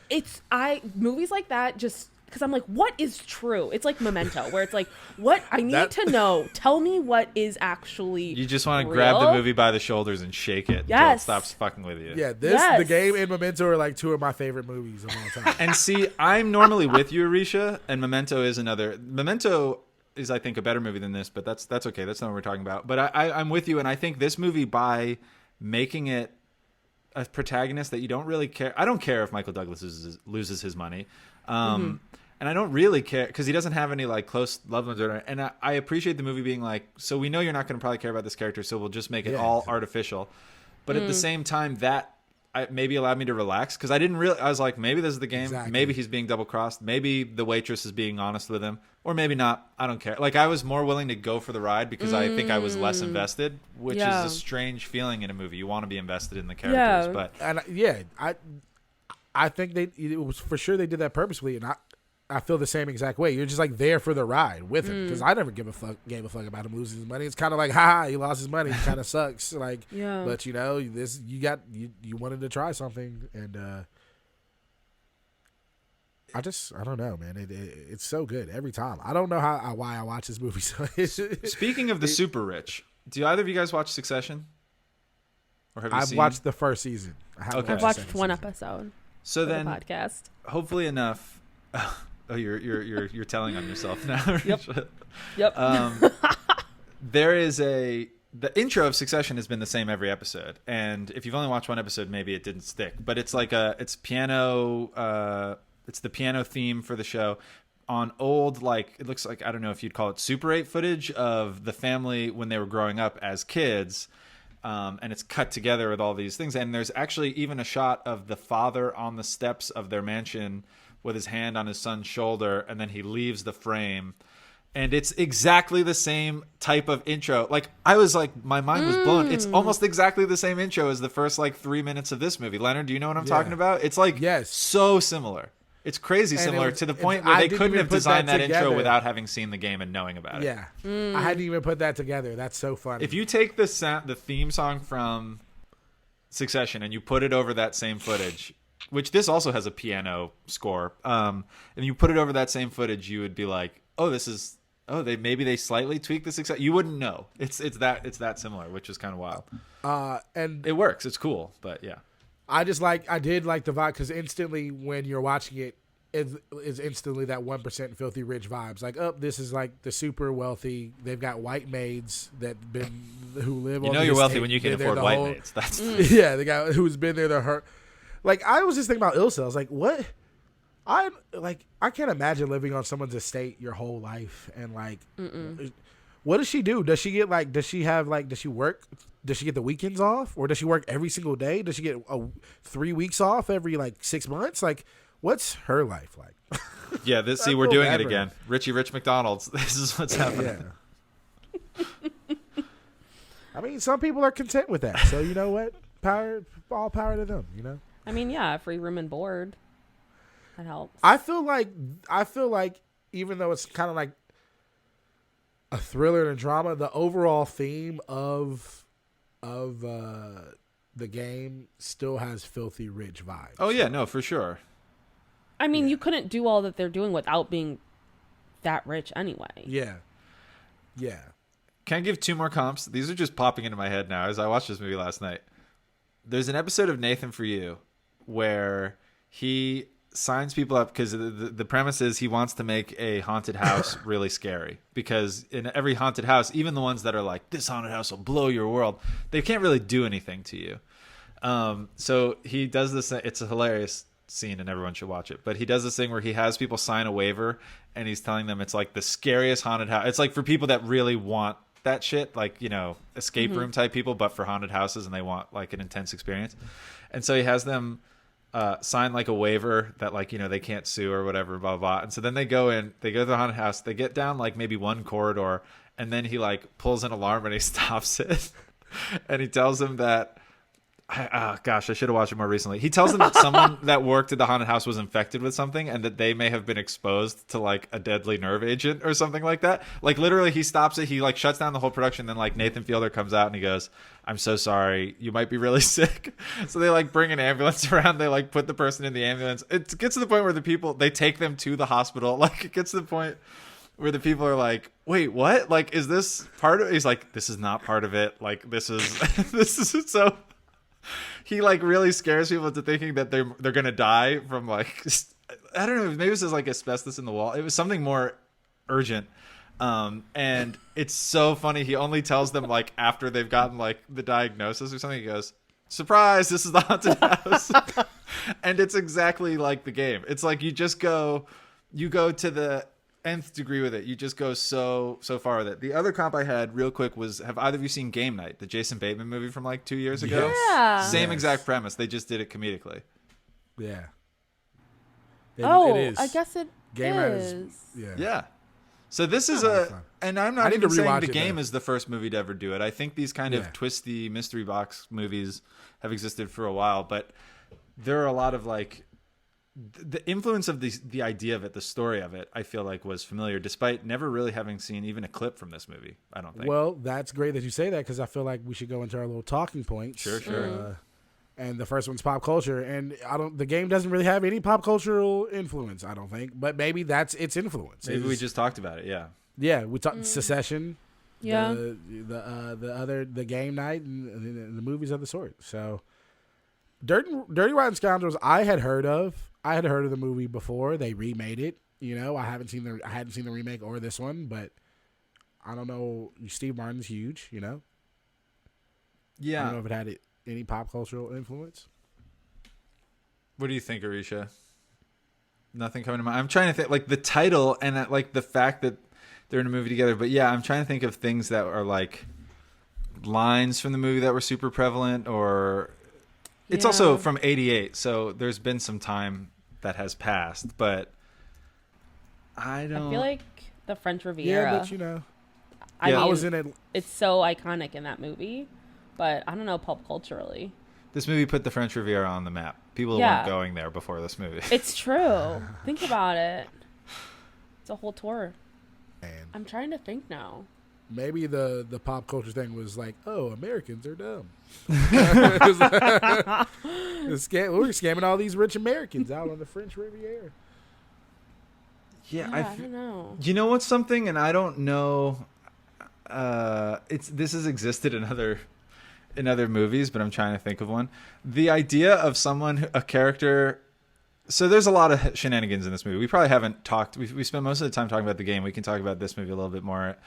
movies like that just, because I'm like, what is true? It's like Memento, where it's like, what I need to know. Tell me what is actually You just want to real. grab the movie by the shoulders and shake it until it stops fucking with you. Yeah, The Game and Memento are like two of my favorite movies of all time. And see, I'm normally with you, Aricia, and Memento is another. Memento is, I think, a better movie than this, but that's okay. That's not what we're talking about. But I'm with you, and I think this movie, by making it a protagonist that you don't really care. I don't care if Michael Douglas loses his money. And I don't really care because he doesn't have any like close loved ones. And I appreciate the movie being like, so we know you're not going to probably care about this character, so we'll just make it all artificial. But at the same time, that maybe allowed me to relax because I didn't really. I was like, maybe this is the game. Exactly. Maybe he's being double crossed. Maybe the waitress is being honest with him, or maybe not. I don't care. Like I was more willing to go for the ride because I think I was less invested, which is a strange feeling in a movie. You want to be invested in the characters, but I think it was for sure they did that purposefully, and I feel the same exact way. You're just like there for the ride with him because I never gave a fuck about him losing his money. It's kind of like, he lost his money. It kind of sucks. Like, but you know, you wanted to try something, and I don't know, man. It's so good every time. I don't know why I watch this movie. So speaking of the super rich, do either of you guys watch Succession? Or have you I've watched the first season. I've watched one episode. So for then, the podcast. Hopefully enough. Oh, you're telling on yourself now. Yep. There is the intro of Succession has been the same every episode, and if you've only watched one episode, maybe it didn't stick. But it's like it's piano. It's the piano theme for the show on old, like it looks like, I don't know if you'd call it Super 8 footage of the family when they were growing up as kids. And it's cut together with all these things, and there's actually even a shot of the father on the steps of their mansion with his hand on his son's shoulder, and then he leaves the frame, and it's exactly the same type of intro. Like I was like, my mind was blown. It's almost exactly the same intro as the first like 3 minutes of this movie. Leonard, do you know what I'm talking about? It's like so similar. It's crazy similar to the point where they couldn't have designed that intro without having seen the game and knowing about it. Yeah, I hadn't even put that together. That's so funny. If you take the theme song from Succession and you put it over that same footage, which this also has a piano score, and you put it over that same footage, you would be like, they slightly tweaked the Succession. You wouldn't know. It's that similar, which is kind of wild. And it works. It's cool, but yeah. I did like the vibe because instantly when you're watching it, it's instantly that 1% filthy rich vibes. Like, this is like the super wealthy. They've got white maids who live. You on know the you're wealthy estate. when you can afford white maids. That's the guy who's been there the hurt. Like I was just thinking about Ilsa. I was like, what? I can't imagine living on someone's estate your whole life and like. What does she do? Does she get does she work? Does she get the weekends off, or does she work every single day? Does she get 3 weeks off every 6 months? Like, what's her life like? Yeah, we're doing it again. Richie Rich McDonald's. This is what's happening. Yeah. I mean, some people are content with that. So you know what? All power to them. You know. I mean, yeah, free room and board. That helps. I feel like even though it's kind of like a thriller and a drama, the overall theme of the game still has filthy rich vibes. Oh yeah, no, for sure. I mean, you couldn't do all that they're doing without being that rich anyway. Yeah. Can I give 2 more comps? These are just popping into my head now as I watched this movie last night. There's an episode of Nathan For You where he signs people up because the premise is he wants to make a haunted house really scary, because in every haunted house, even the ones that are like, this haunted house will blow your world, they can't really do anything to you. So he does this. It's hilarious. scene and everyone should watch it. But he does this thing where he has people sign a waiver and he's telling them it's like the scariest haunted house. It's like for people that really want that shit, like, you know, escape room type people, but for haunted houses, and they want like an intense experience. And so he has them sign like a waiver that, like, you know, they can't sue or whatever, blah, blah, blah. And so then they go to the haunted house, they get down like maybe one corridor, and then he like pulls an alarm and he stops it. And he tells them that, gosh, I should have watched it more recently. He tells them that someone that worked at the haunted house was infected with something and that they may have been exposed to like a deadly nerve agent or something like that. Like literally he stops it. He like shuts down the whole production. Then like Nathan Fielder comes out and he goes, "I'm so sorry. You might be really sick." So they like bring an ambulance around. They like put the person in the ambulance. It gets to the point where the people, they take them to the hospital. Like it gets to the point where the people are like, "Wait, what? Like, is this part of it?" He's like, "This is not part of it. Like this is, this is so." He like really scares people into thinking that they're gonna die from like, I don't know, maybe it was just like asbestos in the wall. It was something more urgent, and it's so funny. He only tells them like after they've gotten like the diagnosis or something. He goes, "Surprise! This is the haunted house," and it's exactly like the game. It's like you go to the nth degree with it. You just go so far with it. The other comp I had real quick was, have either of you seen Game Night, the Jason Bateman movie from like 2 years ago? Yeah. Same exact premise. They just did it comedically. Yeah. Oh, it is. I guess it Game Night is. Yeah. So this is fun. and I'm I not need to even saying rewatch the it, game though. is the first movie to ever do it. I think these kind of Yeah. twisty mystery box movies have existed for a while, but there are a lot of like, the influence of the idea of it, the story of it, I feel like was familiar, despite never really having seen even a clip from this movie. I don't think. Well, that's great that you say that, because I feel like we should go into our little talking points. Sure. And the first one's pop culture, and the game doesn't really have any pop cultural influence, I don't think, but maybe that's its influence. Maybe we just talked about it. Yeah. Yeah, we talked Secession. Yeah. The Game Night and the movies of the sort. So, Dirty Rotten Scoundrels, I had heard of the movie before they remade it. You know, I hadn't seen the remake or this one, but I don't know. Steve Martin's huge. You know. Yeah. I don't know if it had any pop cultural influence. What do you think, Aricia? Nothing coming to mind. I'm trying to think, like the title and like the fact that they're in a movie together. But yeah, I'm trying to think of things that are like lines from the movie that were super prevalent, or it's also from '88, so there's been some time that has passed. But I feel like the French Riviera. Yeah, but you know, I mean, was in it. It's so iconic in that movie, but I don't know pop culturally. This movie put the French Riviera on the map. People weren't going there before this movie. It's true. Think about it. It's a whole tour. Man. I'm trying to think now. Maybe the pop culture thing was like, oh, Americans are dumb. We're scamming all these rich Americans out on the French Riviera. Yeah, I don't know. You know what's something, and I don't know. This has existed in other movies, but I'm trying to think of one. The idea of a character. So there's a lot of shenanigans in this movie. We probably haven't talked. We spent most of the time talking about the game. We can talk about this movie a little bit more.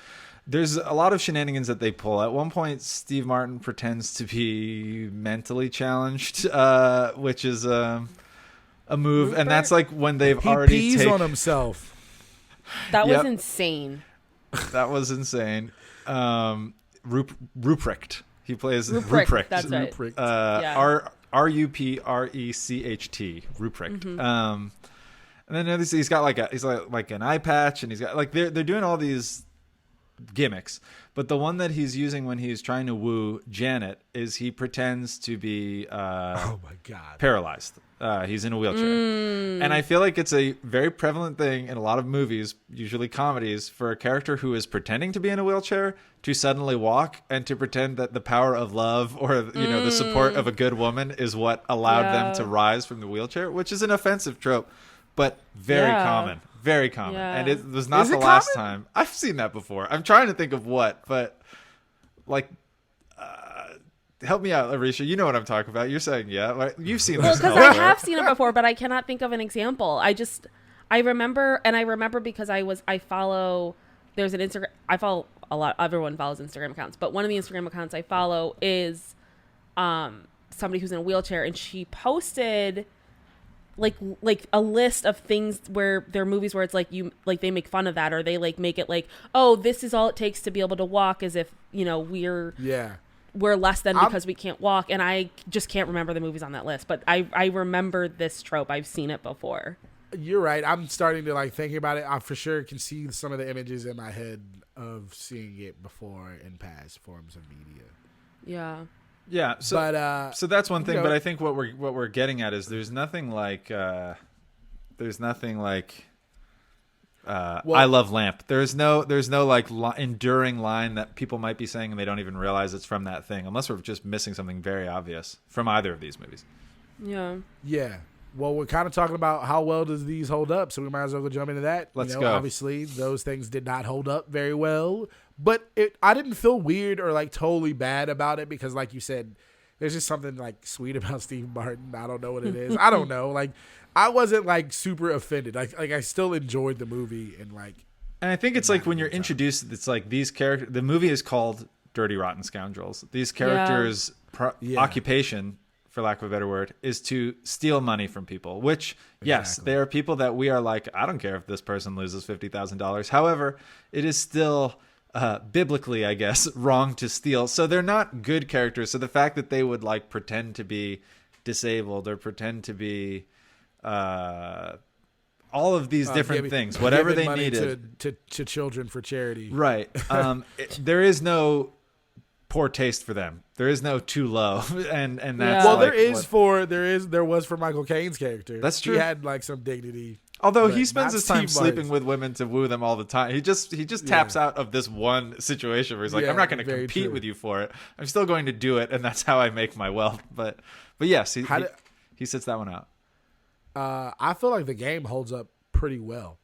There's a lot of shenanigans that they pull. At one point, Steve Martin pretends to be mentally challenged, which is a move, Rupert? and that's like when they've He already pees on himself. That Yep. was insane. That was insane. Ruprecht. He plays Ruprecht, Ruprecht. that's right. Ruprecht. Yeah. Ruprecht. Ruprecht. And then he's got like an eye patch, and he's got like they're doing all these gimmicks, but the one that he's using when he's trying to woo Janet is he pretends to be Oh my God. paralyzed. He's in a wheelchair. And I feel like it's a very prevalent thing in a lot of movies, usually comedies, for a character who is pretending to be in a wheelchair to suddenly walk and to pretend that the power of love or the support of a good woman is what allowed them to rise from the wheelchair, which is an offensive trope, but very common. Very common. Yeah. And it was not Is the it last common? time. I've seen that before. I'm trying to think of what, but like help me out, Aricia. You know what I'm talking about. You're saying Like, you've seen Well, this because I elsewhere. have seen it before, but I cannot think of an example. I remember because I follow. There's an Instagram. I follow a lot. Everyone follows Instagram accounts, but one of the Instagram accounts I follow is somebody who's in a wheelchair, and she posted like a list of things where there are movies where it's like they make fun of that, or they like make it like, oh, this is all it takes to be able to walk, as if, you know, we're less than because we can't walk. And I just can't remember the movies on that list, but I remember this trope. I've seen it before. You're right. I'm starting to like thinking about it. I for sure can see some of the images in my head of seeing it before in past forms of media. Yeah. So that's one thing, but I think what we're getting at is there's nothing like I love Lamp. There's no like enduring line that people might be saying and they don't even realize it's from that thing, unless we're just missing something very obvious from either of these movies. Yeah. Well, we're kind of talking about how well does these hold up, so we might as well jump into that. Let's go. Obviously, those things did not hold up very well, but I didn't feel weird or like totally bad about it because, like you said, there's just something like sweet about Steve Martin. I don't know what it is. I don't know. Like, I wasn't like super offended. Like I still enjoyed the movie and like. And I think it's like when you're introduced, it's like these characters. The movie is called Dirty Rotten Scoundrels. These characters' occupation, for lack of a better word, is to steal money from people, which, yes, they are people that we are like, I don't care if this person loses $50,000. However, it is still biblically, I guess, wrong to steal. So they're not good characters. So the fact that they would like pretend to be disabled or pretend to be all of these different things, whatever they needed. To children for charity. Right. There is no poor taste for them. There is no too low, and that's well, there was for Michael Caine's character. That's true. He had like some dignity. Although he spends his time sleeping with women to woo them all the time. He just taps out of this one situation where he's like, I'm not going to compete with you for it. I'm still going to do it, and that's how I make my wealth. But yes, he sits that one out. I feel like the game holds up pretty well.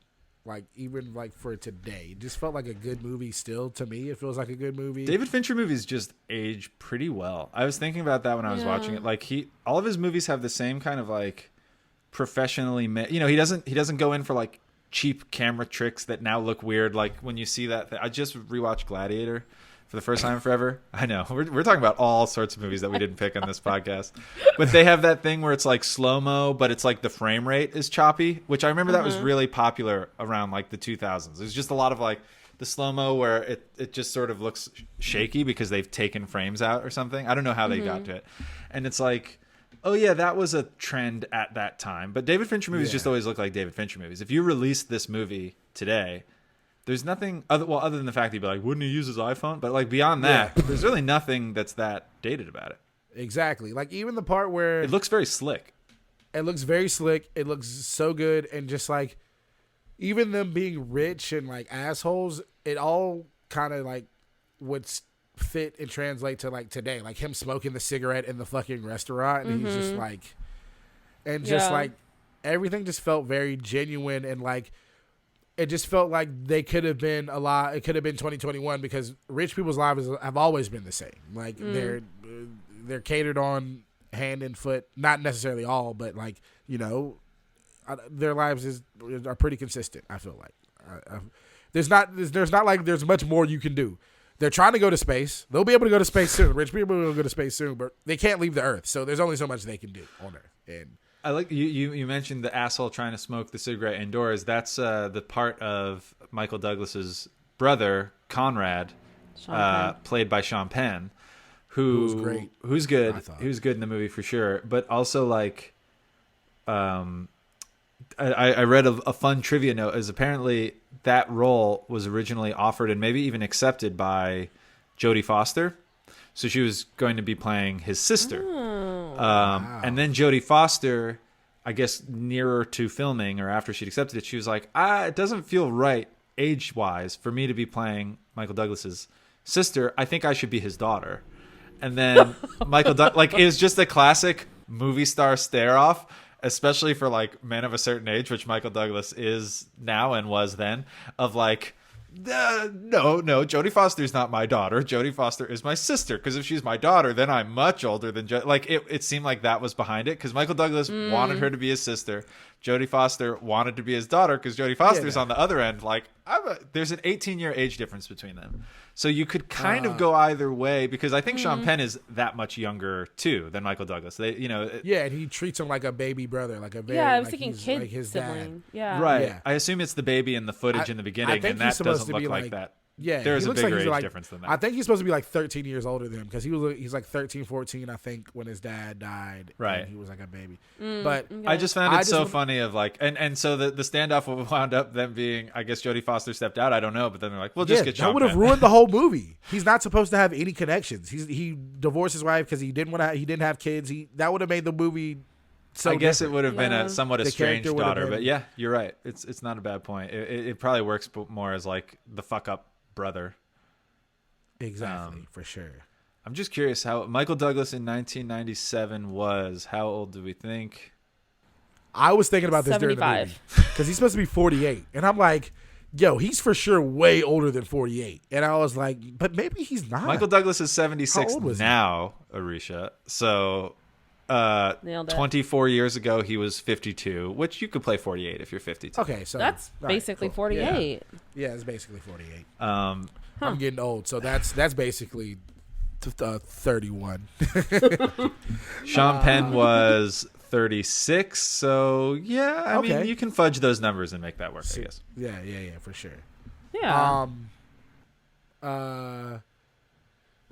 Like, even like for today, it just felt like a good movie still. To me, it feels like a good movie. David Fincher movies just age pretty well. I was thinking about that when I was watching it. Like, all of his movies have the same kind of like professionally made, you know, he doesn't go in for like cheap camera tricks that now look weird. Like when you see that I just rewatched Gladiator for the first time forever. I know we're talking about all sorts of movies that we didn't pick on this podcast, but they have that thing where it's like slow-mo, but it's like the frame rate is choppy, which I remember that was really popular around like the 2000s. There's just a lot of like the slow-mo where it just sort of looks shaky because they've taken frames out or something. I don't know how they got to it. And it's like, oh yeah, that was a trend at that time. But David Fincher movies just always look like David Fincher movies. If you released this movie today, there's nothing other than the fact that you'd be like, wouldn't he use his iPhone? But like beyond that, there's really nothing that's that dated about it. Exactly. Like even the part where it looks very slick. It looks very slick. It looks so good. And just like even them being rich and like assholes, it all kind of like would fit and translate to like today. Like him smoking the cigarette in the fucking restaurant. And he's just like, and just like everything just felt very genuine and like, it just felt like they could have been a lot. It could have been 2021 because rich people's lives have always been the same. Like they're catered on hand and foot. Not necessarily all, but like, you know, their lives are pretty consistent. I feel like there's not like there's much more you can do. They're trying to go to space. They'll be able to go to space soon. Rich people will go to space soon, but they can't leave the Earth. So there's only so much they can do on Earth. And I like you mentioned the asshole trying to smoke the cigarette indoors. That's the part of Michael Douglas's brother, Conrad, played by Sean Penn, who's great. Who's good in the movie for sure. But also like, I read a fun trivia note is apparently that role was originally offered and maybe even accepted by Jodie Foster. So she was going to be playing his sister. Wow. And then Jodie Foster, I guess nearer to filming or after she'd accepted it, she was like, it doesn't feel right age-wise for me to be playing Michael Douglas's sister. I think I should be his daughter. And then like it was just a classic movie star stare-off, especially for like men of a certain age, which Michael Douglas is now and was then, of like, no, Jodie Foster's not my daughter. Jodie Foster is my sister. Because if she's my daughter, then I'm much older than like it seemed like that was behind it. Because Michael Douglas wanted her to be his sister, Jodie Foster wanted to be his daughter because Jodie Foster's no. on the other end. Like, there's an 18-year age difference between them. So you could kind of go either way because I think Sean Penn is that much younger, too, than Michael Douglas. They, and he treats him like a baby brother, like a very, I was like thinking he's kid like his sibling. dad. Yeah. Right. Yeah. I assume it's the baby in the footage in the beginning, and that doesn't look like that. Yeah, there's he a looks bigger like he's age difference than that. I think he's supposed to be like 13 years older than him because he's like 13, 14, I think, when his dad died. Right. And he was like a baby. But I just found it so funny of like, and so the standoff wound up them being, I guess Jodie Foster stepped out. I don't know, but then they're like, we'll just get Sean that would have Penn. ruined the whole movie. He's not supposed to have any connections. He divorced his wife because he didn't have kids. That would have made the movie. So I guess it different. would have been a somewhat The estranged character would have daughter, been- but yeah, you're right. It's not a bad point. It probably works more as like the fuck up brother. Exactly, for sure. I'm just curious how Michael Douglas in 1997 was. How old do we think? I was thinking about this during the movie 75. because he's supposed to be 48, and I'm like, yo, he's for sure way older than 48. And I was like, but maybe he's not. Michael Douglas is How 76 old was he? now, Aricia. So Nailed it. 24 years ago, he was 52, which you could play 48 if you're 52. Okay, so That's all right, basically cool. 48. Yeah, it's basically 48. Um, I'm getting old, so that's basically 31. Sean Penn was 36, so yeah, I mean, Okay. you can fudge those numbers and make that work, I guess. Yeah, for sure. Yeah.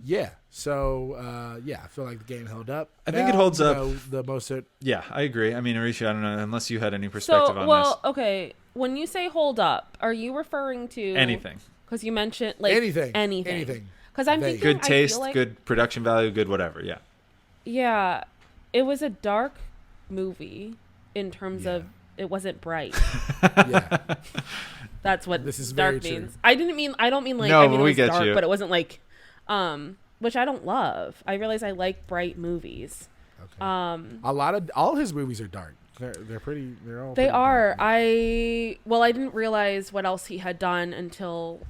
Yeah. So, I feel like the game held up. I think it holds up. The most. Yeah, I agree. I mean, Aricia, I don't know, unless you had any perspective on well, okay. When you say hold up, are you referring to this. Anything. Because you mentioned like Anything. anything. Because I'm Vague. thinking, Good taste, I feel like, good production value, good whatever, yeah. Yeah, it was a dark movie in terms Yeah. of it wasn't bright. Yeah. That's what This is dark very true. means. I don't mean like No, I mean but it we was get dark, you. but it wasn't like which I don't love. I realize I like bright movies. Okay. All his movies are dark. They're pretty. They're all. They pretty are. dark. I didn't realize what else he had done until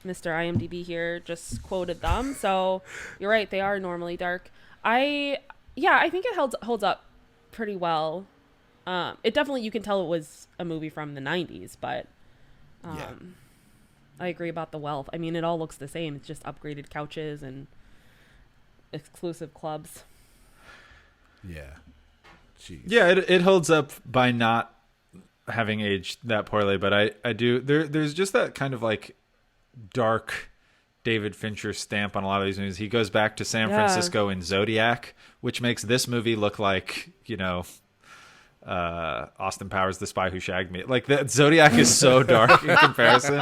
Mr. IMDb here just quoted them. So you're right. They are normally dark. I think it holds up pretty well. It definitely, you can tell it was a movie from the 90s, but Yeah. I agree about the wealth. I mean, it all looks the same. It's just upgraded couches and exclusive clubs. Yeah. Jeez. Yeah, it holds up by not having aged that poorly, but I do there's just that kind of like dark David Fincher stamp on a lot of these movies. He goes back to San Francisco in Zodiac, which makes this movie look like, Austin Powers, The Spy Who Shagged Me. Like, that Zodiac is so dark in comparison.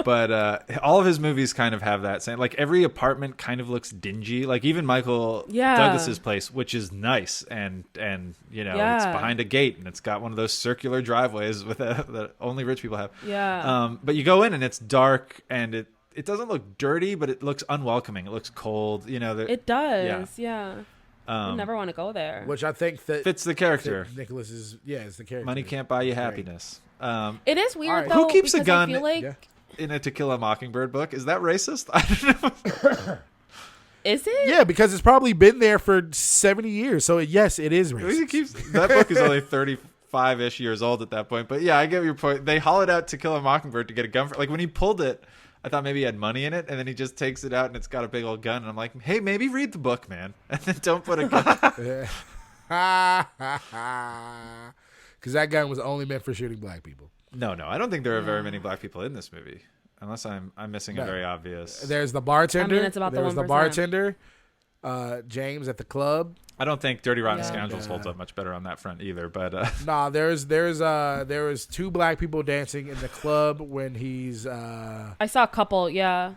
But all of his movies kind of have that same, like, every apartment kind of looks dingy. Like, even Michael Douglas's place, which is nice, and it's behind a gate, and it's got one of those circular driveways with that only rich people have. Yeah. But you go in and it's dark, and it doesn't look dirty, but it looks unwelcoming. It looks cold. It does. Yeah. I Um, never want to go there. Which I think that fits the character. Nicholas is the character. Money can't buy you Great. happy. It is weird, Alright. though. Who keeps a because gun? I feel like, Yeah. In a To Kill a Mockingbird book, is that racist? I don't know. is it? Yeah, because it's probably been there for 70 years. So yes, it is He racist. keeps, that book is only 35-ish years old at that point. But yeah, I get your point. They hollowed out To Kill a Mockingbird to get a gun for. Like, when he pulled it, I thought maybe he had money in it, and then he just takes it out and it's got a big old gun. And I'm like, hey, maybe read the book, man, and then don't put a gun. Because that gun was only meant for shooting black people. No, I don't think there are very many black people in this movie, unless I'm missing a No. very obvious. There's the bartender. I mean, it's about the There's the 1%. bartender. James at the club. I don't think Dirty Rotten Yeah. Scoundrels holds up much better on that front either. But Nah, there was two black people dancing in the club when he's I saw a couple, yeah.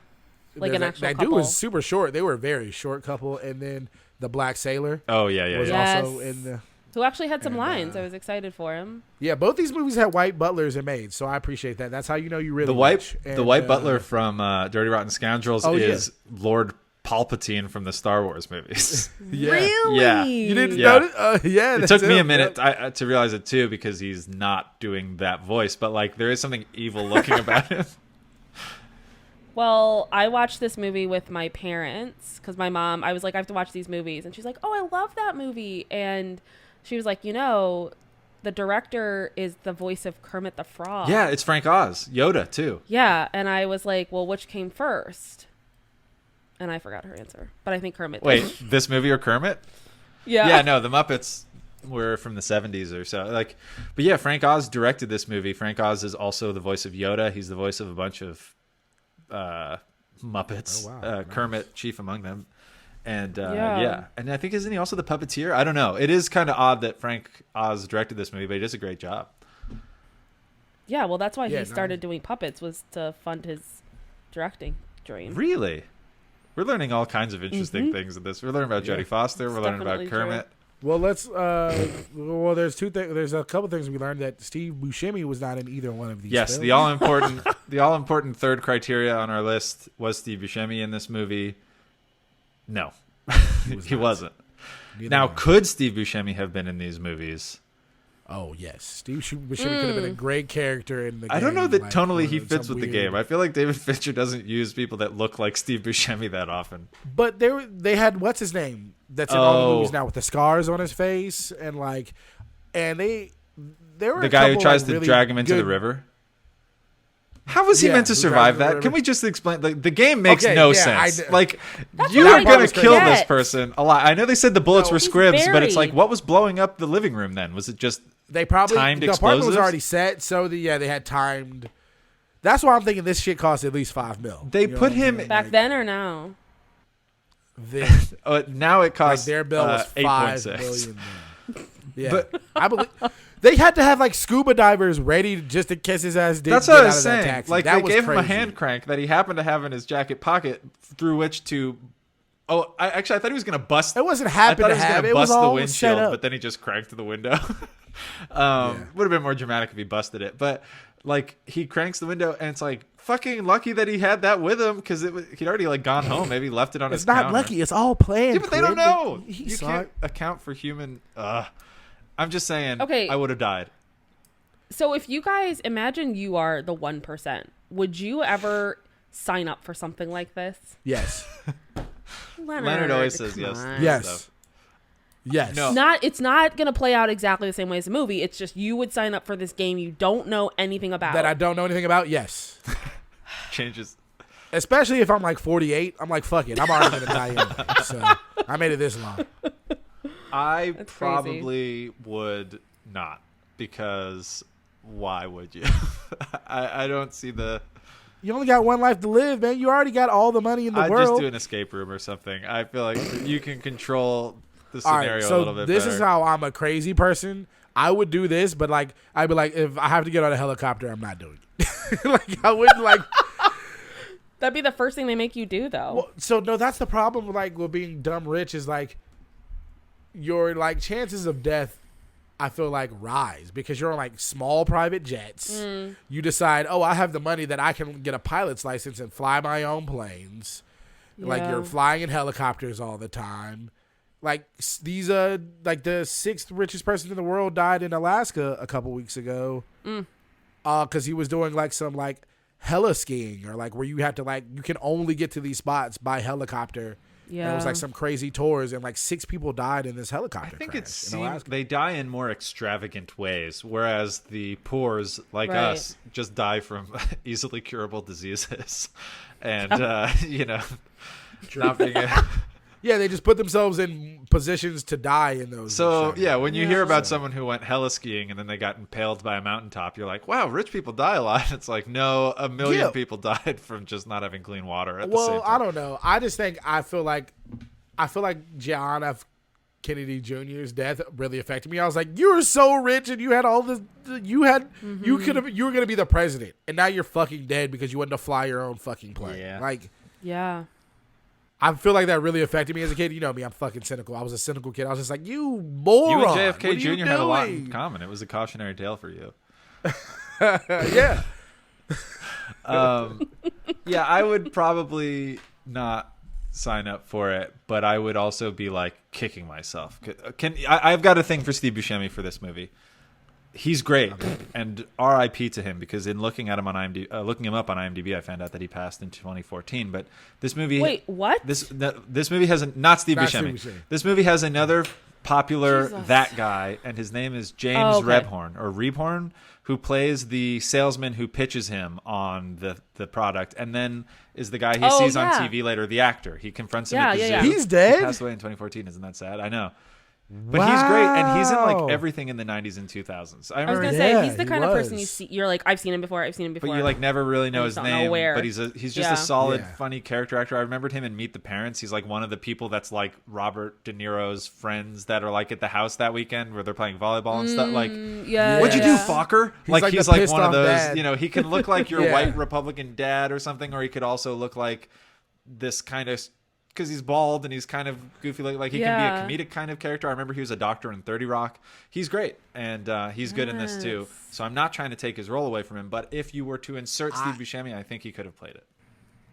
Like an that actual dude couple. was super short. They were a very short couple, and then the black sailor oh yeah, was Yes. also in the. Who actually had some And, lines. I was excited for him. Yeah, both these movies had white butlers and maids, so I appreciate that. That's how you know you really the watch. white butler from Dirty Rotten Scoundrels Oh, yeah. is Lord Palpatine from the Star Wars movies. Yeah. Really? Yeah. You didn't Yeah. notice? Yeah, It that's took me a him. minute to realize it too, because he's not doing that voice, but like there is something evil looking about him. Well, I watched this movie with my parents because my mom, I was like, I have to watch these movies. And she's like, oh, I love that movie. And she was like, the director is the voice of Kermit the Frog. Yeah, it's Frank Oz. Yoda, too. Yeah, and I was like, well, which came first? And I forgot her answer, but I think Kermit did. Wait, this movie or Kermit? Yeah. Yeah, no, the Muppets were from the 70s or so. But yeah, Frank Oz directed this movie. Frank Oz is also the voice of Yoda. He's the voice of a bunch of Muppets. Oh, wow. Nice. Kermit, chief among them. And Yeah. and I think, isn't he also the puppeteer? I don't know. It is kind of odd that Frank Oz directed this movie, but he does a great job. Yeah, well, that's why Yeah, he started doing puppets, was to fund his directing dream. Really? We're learning all kinds of interesting things in this. We're learning about Jodie Foster. We're learning about definitely Kermit. Well, let's. There's two things. There's a couple things we learned that Steve Buscemi was not in either one of these. Yes, films. the all important third criteria on our list was Steve Buscemi in this movie. No, he wasn't. Now, could Steve Buscemi have been in these movies? Oh yes, Steve Buscemi could have been a great character in the game. I don't know that like, tonally he some fits with the weird- game. I feel like David Fincher doesn't use people that look like Steve Buscemi that often. But they had what's his name that's in all the movies now with the scars on his face and they were The a guy who couple, tries like, to really drag him into the good- river. How was he Yeah, meant to who survive drives that? the Can river. we just explain? The game makes Okay, no yeah, sense. Like, That's you what are I going to don't kill this get. person a lot. I know they said the bullets No, were he's squibs, but it's like, buried. what was blowing up the living room then? Was it just They probably timed the apartment was explosives? already set, so they had timed. That's why I'm thinking this shit cost at least $5 million. They You know put what I'm him- saying? Back then or now? then, now it costs their bill was 8.6. $5 million. Then. Yeah, But- I believe they had to have like scuba divers ready just in case his ass did. That's get what I out was of that saying. taxi. Like, that they was gave him a crazy. hand crank that he happened to have in his jacket pocket through which to. Oh, I thought he was going to bust. It wasn't I happen thought to he was have. going It to was bust the all set windshield, up. but then he just cranked the window. Would have been more dramatic if he busted it. But like, he cranks the window, and it's like fucking lucky that he had that with him because he'd already like gone home. Maybe left it on It's his not counter. lucky. It's all planned. Yeah, but they don't Quinn. know. He You saw can't it. account for human. I'm just saying. Okay. I would have died. So if you guys imagine you are the 1%, would you ever sign up for something like this? Yes. Leonard always says come yes. on. Yes. Stuff. Yes. No. It's not going to play out exactly the same way as a movie. It's just you would sign up for this game you don't know anything about. That I don't know anything about. Yes. Changes. Especially if I'm like 48, I'm like, fuck it. I'm already gonna die in. So I made it this long. I That's probably would not, because why would you? I don't see the. You only got one life to live, man. You already got all the money in the I'd world. just do an escape room or something. I feel like you can control the All scenario right, a so little bit this better. is how I'm a crazy person. I would do this, but like I'd be like, if I have to get on a helicopter, I'm not doing it. Like I wouldn't like. That'd be the first thing they make you do, though. Well, so no, that's the problem. Like with being dumb rich is like your like chances of death. I feel like rise because you're on like small private jets. You decide, oh, I have the money that I can get a pilot's license and fly my own planes. Like Yeah. you're flying in helicopters all the time. Like these like the 6th richest person in the world died in Alaska a couple weeks ago. Because he was doing like some like heli skiing or like where you have to like you can only get to these spots by helicopter. Yeah. And it was like some crazy tours and like 6 people died in this I helicopter think crash it in seems Alaska. they die in more extravagant ways, whereas the poors like Right. us just die from easily curable diseases, and not being. Yeah, they just put themselves in positions to die in those. So extravagant- yeah, when you Yeah. hear about someone who went heli skiing and then they got impaled by a mountaintop, you're like, "Wow, rich people die a lot." It's like, no, 1 million Yeah. people died from just not having clean water at the same Well, time. I don't know. I just think I feel like John F. Kennedy Jr.'s death really affected me. I was like, you were so rich and you had all this. You were gonna be the president, and now you're fucking dead because you wanted to fly your own fucking plane. Yeah. Like, Yeah. I feel like that really affected me as a kid. You know me, I'm fucking cynical. I was a cynical kid. I was just like, you moron. You and What JFK are you Jr. had a lot in doing? common. It was a cautionary tale for you. Yeah. Yeah, I would probably not sign up for it, but I would also be like kicking myself. I've got a thing for Steve Buscemi for this movie. He's great, and R.I.P. to him, because in looking at him on looking him up on IMDb, I found out that he passed in 2014. But this movie, Wait, what? This movie has not Steve Not Buscemi. Steve Buscemi. This movie has another popular Jesus. that guy, and his name is James Rebhorn, who plays the salesman who pitches him on the product, and then is the guy he sees on TV later, the actor. He confronts him at the zoo. He's dead? He passed away in 2014. Isn't that sad? I know. But he's great, and he's in like everything in the 90s and 2000s. I was gonna say he's the kind of person you see. You're like, I've seen him before. But you like never really know his name. Know but he's just a solid, funny character actor. I remembered him in Meet the Parents. He's like one of the people that's like Robert De Niro's friends that are like at the house that weekend where they're playing volleyball and stuff. Like, what'd you do, fucker? He's like one of those. Dad. You know, he can look like your white Republican dad or something, or he could also look like this kind of. Because he's bald and he's kind of goofy, like he can be a comedic kind of character. I remember he was a doctor in 30 Rock. He's great, and he's good in this too. So I'm not trying to take his role away from him, but if you were to insert Steve Buscemi, I think he could have played it.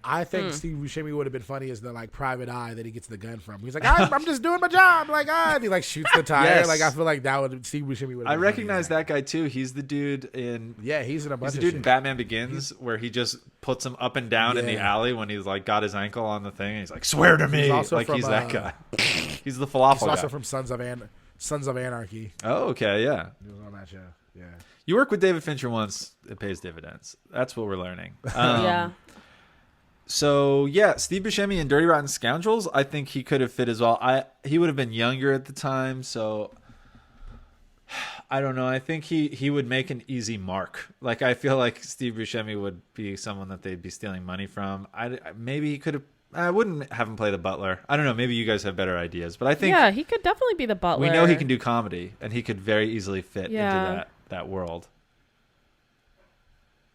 I think Steve Buscemi would have been funny as the like private eye that he gets the gun from. He's like, I'm just doing my job, and he like shoots the tire. Yes. Like I feel like that would Steve Buscemi would. I recognize that guy too. He's the dude in he's in a bunch. He's the dude in Batman Begins where he just puts him up and down in the alley when he's like got his ankle on the thing. And he's like, swear to me, he's that guy. He's the falafel He's also guy. from Sons of Anarchy. Oh, okay, yeah. He was on that show. Yeah. You work with David Fincher once, it pays dividends. That's what we're learning. Yeah. So, yeah, Steve Buscemi in Dirty Rotten Scoundrels, I think he could have fit as well. He would have been younger at the time, so I don't know. I think he would make an easy mark. Like, I feel like Steve Buscemi would be someone that they'd be stealing money from. Maybe he could have... I wouldn't have him play the butler. I don't know. Maybe you guys have better ideas, but I think... Yeah, he could definitely be the butler. We know he can do comedy, and he could very easily fit into that world.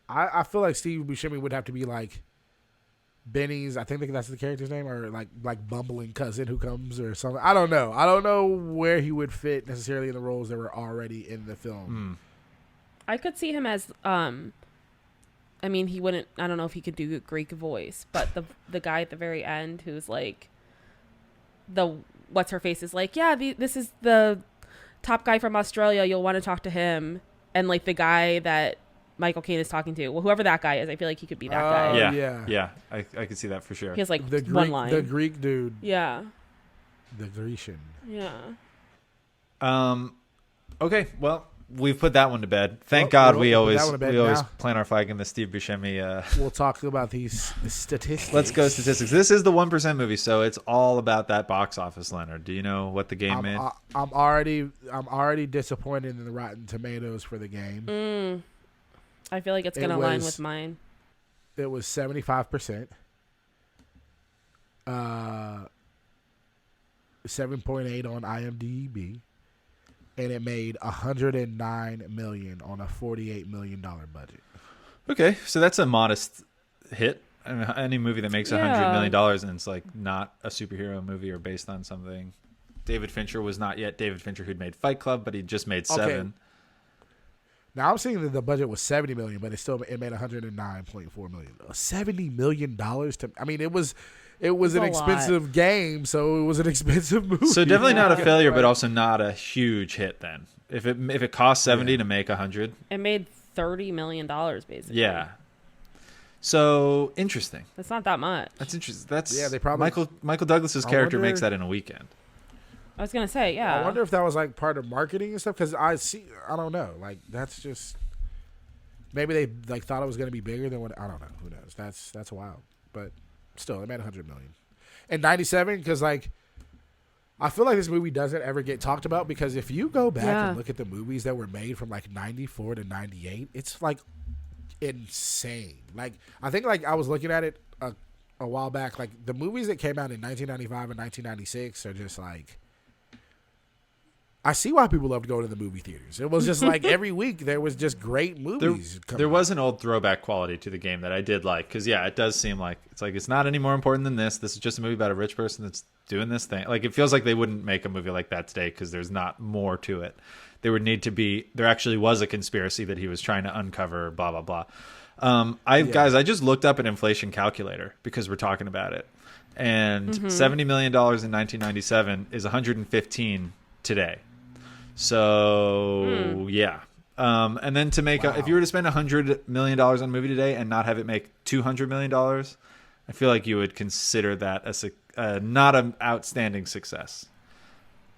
I feel like Steve Buscemi would have to be like Benny's, I think that's the character's name, or like bumbling cousin who comes or something. I don't know where he would fit necessarily in the roles that were already in the film. I could see him as I mean, he wouldn't. I don't know if he could do a Greek voice, but the guy at the very end who's like the what's her face is like, this is the top guy from Australia. You'll want to talk to him, and like the guy that Michael Caine is talking to, whoever that guy is, I feel like he could be that guy. Yeah. I could see that for sure. He has like one line. The Greek dude. Yeah. The Grecian. Yeah. Okay. Well, we've put that one to bed. Thank God we always now. plant our flag in the Steve Buscemi. We'll talk about these statistics. Let's go statistics. This is the 1% movie, so it's all about that box office, Leonard. Do you know what the game made? I'm already disappointed in the Rotten Tomatoes for the game. I feel like it's going to align with mine. It was 75%. 7.8 on IMDb. And it made $109 million on a $48 million budget. Okay, so that's a modest hit. I mean, any movie that makes $100 million and it's like not a superhero movie or based on something. David Fincher was not yet David Fincher who'd made Fight Club, but he just made Seven. Now I'm seeing that the budget was $70 million, but it made $109.4 million. $70 million to, I mean, it was an expensive game, so it was an expensive movie. So definitely not a failure, but also not a huge hit. Then, if it cost 70 to make 100, it made $30 million basically. Yeah. So interesting. That's not that much. That's interesting. they probably Michael Douglas's character makes that in a weekend. I was gonna say, yeah. I wonder if that was like part of marketing and stuff, because I don't know. Like that's just maybe they like thought it was gonna be bigger than what, I don't know. Who knows? That's wild, but. Still, it made $100 million. And 97, because like I feel like this movie doesn't ever get talked about, because if you go back and look at the movies that were made from like 94 to 98, it's like insane. Like I think like I was looking at it a while back, like the movies that came out in 1995 and 1996 are just like, I see why people loved going to the movie theaters. It was just like every week there was just great movies. There was an old throwback quality to the game that I did like, because it does seem like it's not any more important than this. This is just a movie about a rich person that's doing this thing. Like it feels like they wouldn't make a movie like that today because there's not more to it. There actually was a conspiracy that he was trying to uncover. Blah blah blah. Guys, I just looked up an inflation calculator because we're talking about it, and $70 million in 1997 is 115 today. So yeah, and then to make if you were to spend $100 million on a movie today and not have it make $200 million, I feel like you would consider that not an outstanding success.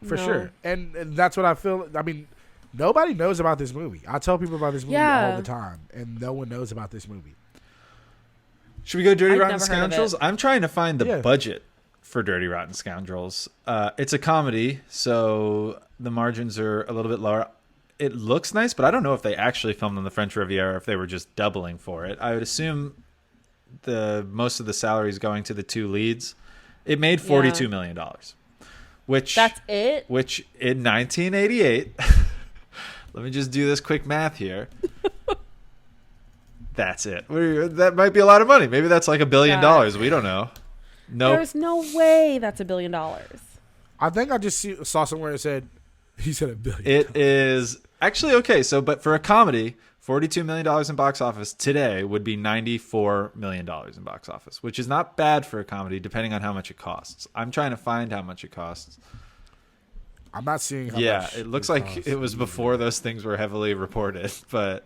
for No. sure. And that's what I feel. I mean, nobody knows about this movie. I tell people about this movie Yeah. all the time, and no one knows about this movie. Should we go Dirty I've Rotten never heard of Scoundrels? it. I'm trying to find the Yeah. budget for Dirty Rotten Scoundrels. It's a comedy, so the margins are a little bit lower. It looks nice, but I don't know if they actually filmed on the French Riviera or if they were just doubling for it. I would assume most of the salaries going to the two leads. It made $42 million, which That's it? which in 1988, let me just do this quick math here. That's it. That might be a lot of money. Maybe that's like $1 billion. We don't know. Nope. There's no way that's $1 billion. I think I just saw somewhere it said he said $1 billion. It is actually okay. So, but for a comedy, $42 million in box office today would be $94 million in box office, which is not bad for a comedy, depending on how much it costs. I'm trying to find how much it costs. I'm not seeing how Yeah, much it looks costs like it was either. before those things were heavily reported, but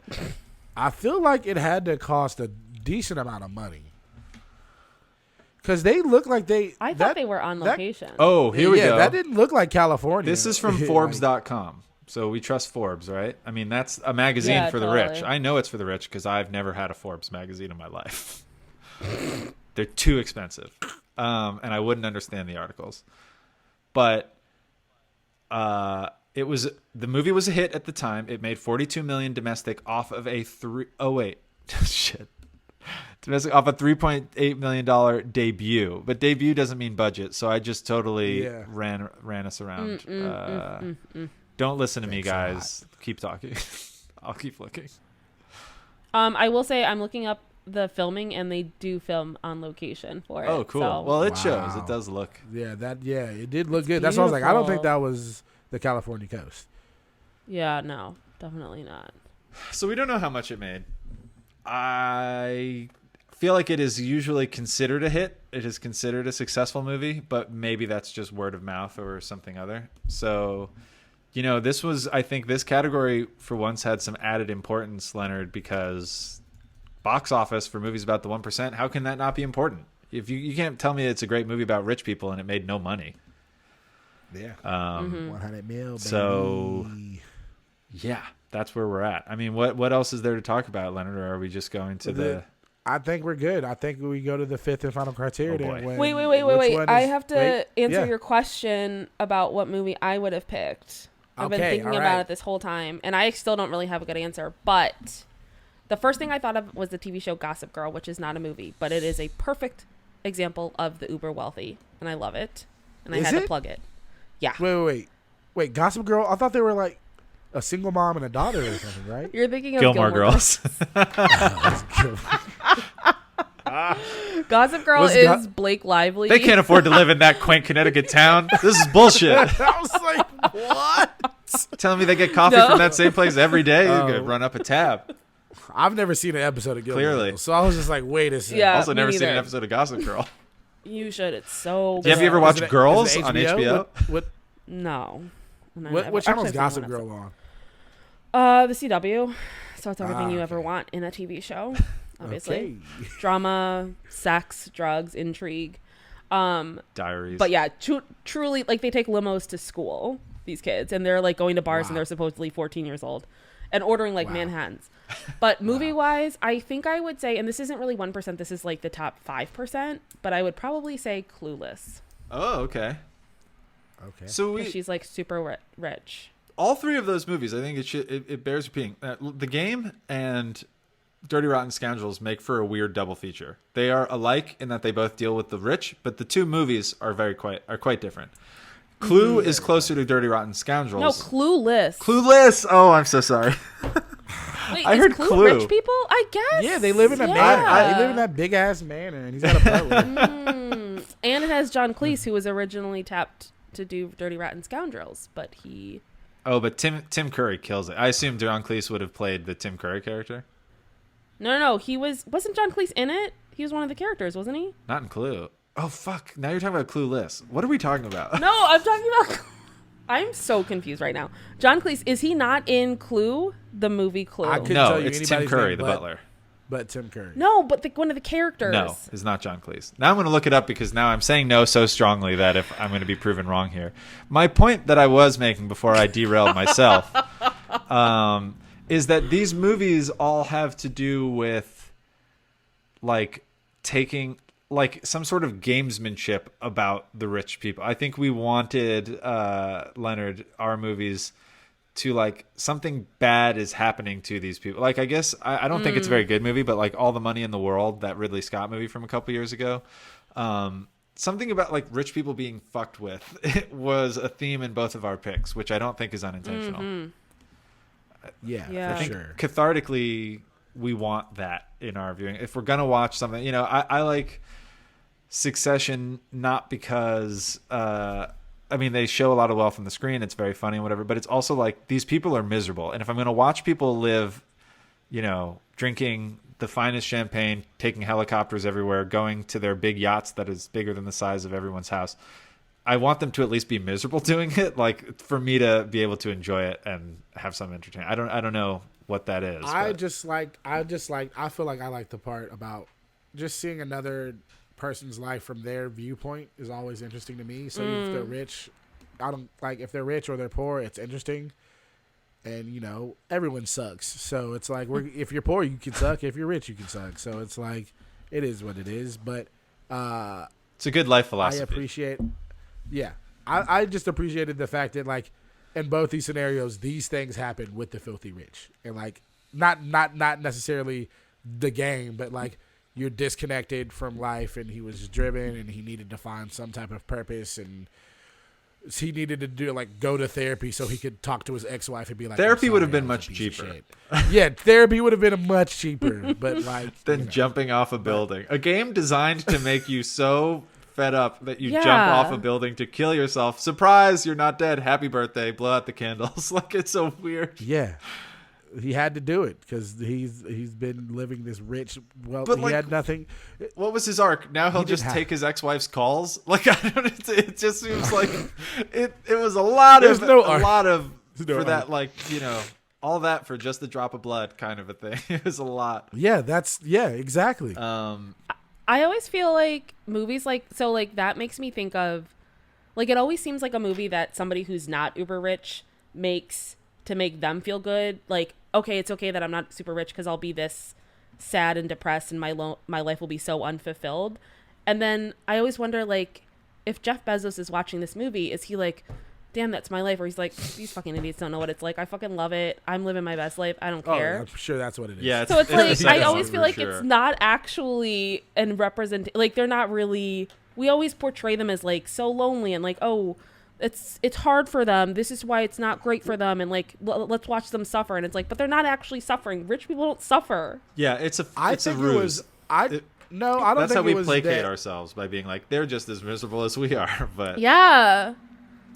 I feel like it had to cost a decent amount of money. Because they look like I thought they were on location. oh, here we go. That didn't look like California. This is from Like, Forbes.com. So we trust Forbes, right? I mean, that's a magazine Yeah, for the totally. rich. I know it's for the rich because I've never had a Forbes magazine in my life. They're too expensive. And I wouldn't understand the articles. But the movie was a hit at the time. It made $42 million domestic off of shit. Domestic off a $3.8 million debut. But debut doesn't mean budget, so I just totally ran us around. Don't listen to me, guys. Keep talking. I'll keep looking. I will say I'm looking up the filming, and they do film on location for it. Oh, cool. So. Well, it shows. Wow. It does look. it did look good. That's why I was like, I don't think Beautiful. that was the California coast. Yeah, no, definitely not. So we don't know how much it made. I feel like it is usually considered a hit. It is considered a successful movie, but maybe that's just word of mouth or something other. So, I think this category for once had some added importance, Leonard, because box office for movies about the 1%, how can that not be important? If you can't tell me it's a great movie about rich people and it made no money. Yeah. 100 mil, baby. So, yeah, that's where we're at. I mean, what else is there to talk about, Leonard, or are we just going to the... I think we're good. I think we go to the fifth and final criteria. Oh, boy. then Wait. which one I is- have to wait, answer yeah. your question about what movie I would have picked. I've been Okay, thinking all about right. it this whole time, and I still don't really have a good answer. But the first thing I thought of was the TV show Gossip Girl, which is not a movie, but it is a perfect example of the uber wealthy, and I love it. And I Is had to it? plug it. Yeah. Wait, Gossip Girl? I thought they were like a single mom and a daughter or something, right? You're thinking of Gilmore Girls. Gossip Girl Was is Blake Lively. They can't afford to live in that quaint Connecticut town. This is bullshit. I was like, what? Telling me they get coffee No. from that same place every day. You Oh. could run up a tab. I've never seen an episode of Gilmore Clearly. Girls, so I was just like, wait a second. Yeah. Also, me never seen an neither. episode of Gossip Girl. You should. It's so Have you ever good. watched Is it- Girls is it on HBO? What No. And I what never- channel is actually, I've Gossip seen one Girl on? The CW. So it's everything you ever okay. want in a TV show, obviously. Okay. Drama, sex, drugs, intrigue. Diaries. But yeah, truly, like, they take limos to school, these kids, and they're like going to bars and they're supposedly 14 years old and ordering like Manhattans. But movie wise, I think I would say, and this isn't really 1%, this is like the top 5%, but I would probably say Clueless. Oh, okay. Okay. So 'Cause she's like super rich. all three of those movies, I think it bears repeating. The Game and Dirty Rotten Scoundrels make for a weird double feature. They are alike in that they both deal with the rich, but the two movies are quite different. Clue is closer to Dirty Rotten Scoundrels. No, Clueless. Clueless. Oh, I'm so sorry. Wait, I is heard Clue Clue. rich people? I guess. Yeah, they live in a Yeah. they live in that big ass manor, and he's got a butler. And it has John Cleese, who was originally tapped to do Dirty Rotten Scoundrels, but he... Oh, but Tim Curry kills it. I assume John Cleese would have played the Tim Curry character. No. He wasn't John Cleese in it? He was one of the characters, wasn't he? Not in Clue. Oh, fuck. Now you're talking about Clueless. What are we talking about? No, I'm talking about... I'm so confused right now. John Cleese, is he not in Clue? The movie Clue? I couldn't No, tell you it's Tim anybody's Curry, name, the but- butler. But Tim Curry. No, but one of the characters. No, it's not John Cleese. Now I'm going to look it up because now I'm saying no so strongly that if I'm going to be proven wrong here. My point that I was making before I derailed myself is that these movies all have to do with like taking like some sort of gamesmanship about the rich people. I think we wanted Leonard, our movies, to like something bad is happening to these people. Like I guess I don't think it's a very good movie, but like All the Money in the World, that Ridley Scott movie from a couple years ago, something about like rich people being fucked with, it was a theme in both of our picks, which I don't think is unintentional. Yeah, I think sure. cathartically we want that in our viewing. If we're gonna watch something, you know, I like Succession not because I mean, they show a lot of wealth on the screen. It's very funny and whatever, but it's also like these people are miserable. And if I'm going to watch people live, you know, drinking the finest champagne, taking helicopters everywhere, going to their big yachts that is bigger than the size of everyone's house, I want them to at least be miserable doing it. Like for me to be able to enjoy it and have some entertainment. I don't know what that is. I feel like I like the part about just seeing another person's life from their viewpoint is always interesting to me. So if they're rich, if they're rich or they're poor, it's interesting. And you know, everyone sucks. So it's like if you're poor, you can suck. If you're rich, you can suck. So it's like it is what it is. But it's a good life philosophy. I just appreciated the fact that like in both these scenarios, these things happen with the filthy rich, and like not necessarily the game, but like you're disconnected from life, and he was driven, and he needed to find some type of purpose, and he needed to go to therapy so he could talk to his ex-wife and be like, therapy would have been much cheaper. Yeah, therapy would have been much cheaper, but like than jumping off a building. A game designed to make you so fed up that you jump off a building to kill yourself. Surprise, you're not dead. Happy birthday. Blow out the candles. Like it's so weird. Yeah. He had to do it because he's been living this rich. Well, but he like, had nothing. What was his arc? Now he'll just take his ex-wife's calls. Like I don't. It just seems like it was a lot There's of no a arc. lot of No for arc. that, like, you know, all that for just a drop of blood kind of a thing. It was a lot. Yeah, exactly. I always feel like movies like that makes me think of like it always seems like a movie that somebody who's not uber rich makes to make them feel good. Like, okay, it's okay that I'm not super rich because I'll be this sad and depressed and my life will be so unfulfilled. And then I always wonder, like, if Jeff Bezos is watching this movie, is he like, damn, that's my life? Or he's like, these fucking idiots don't know what it's like. I fucking love it. I'm living my best life. I don't care. I'm sure that's what it is. Yeah. So it's like, I always for feel like sure. it's not actually and represent, like, they're not really, we always portray them as like so lonely and like, oh, it's hard for them. This is why it's not great for them. And like, let's watch them suffer. And it's like, but they're not actually suffering. Rich people don't suffer. Yeah, it's a ruse. I don't That's think how we it was placate that. ourselves, by being like, they're just as miserable as we are. But Yeah.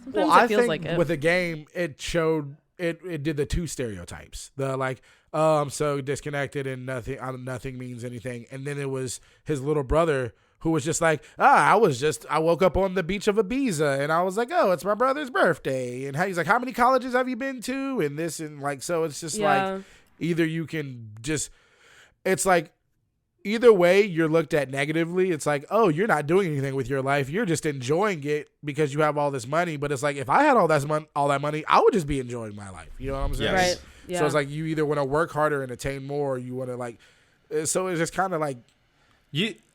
Sometimes Well, it I feels think like it. with the game, it showed it did the two stereotypes. The like, oh, I'm so disconnected and nothing means anything. And then it was his little brother who was just like, I woke up on the beach of Ibiza and I was like, oh, it's my brother's birthday. And he's like, how many colleges have you been to? And this and like, so it's just like, either you can just, it's like, either way you're looked at negatively. It's like, oh, you're not doing anything with your life. You're just enjoying it because you have all this money. But it's like, if I had all that money, I would just be enjoying my life. You know what I'm saying? Yes. Right. Yeah. So it's like you either want to work harder and attain more, or you want to like. So it's just kind of like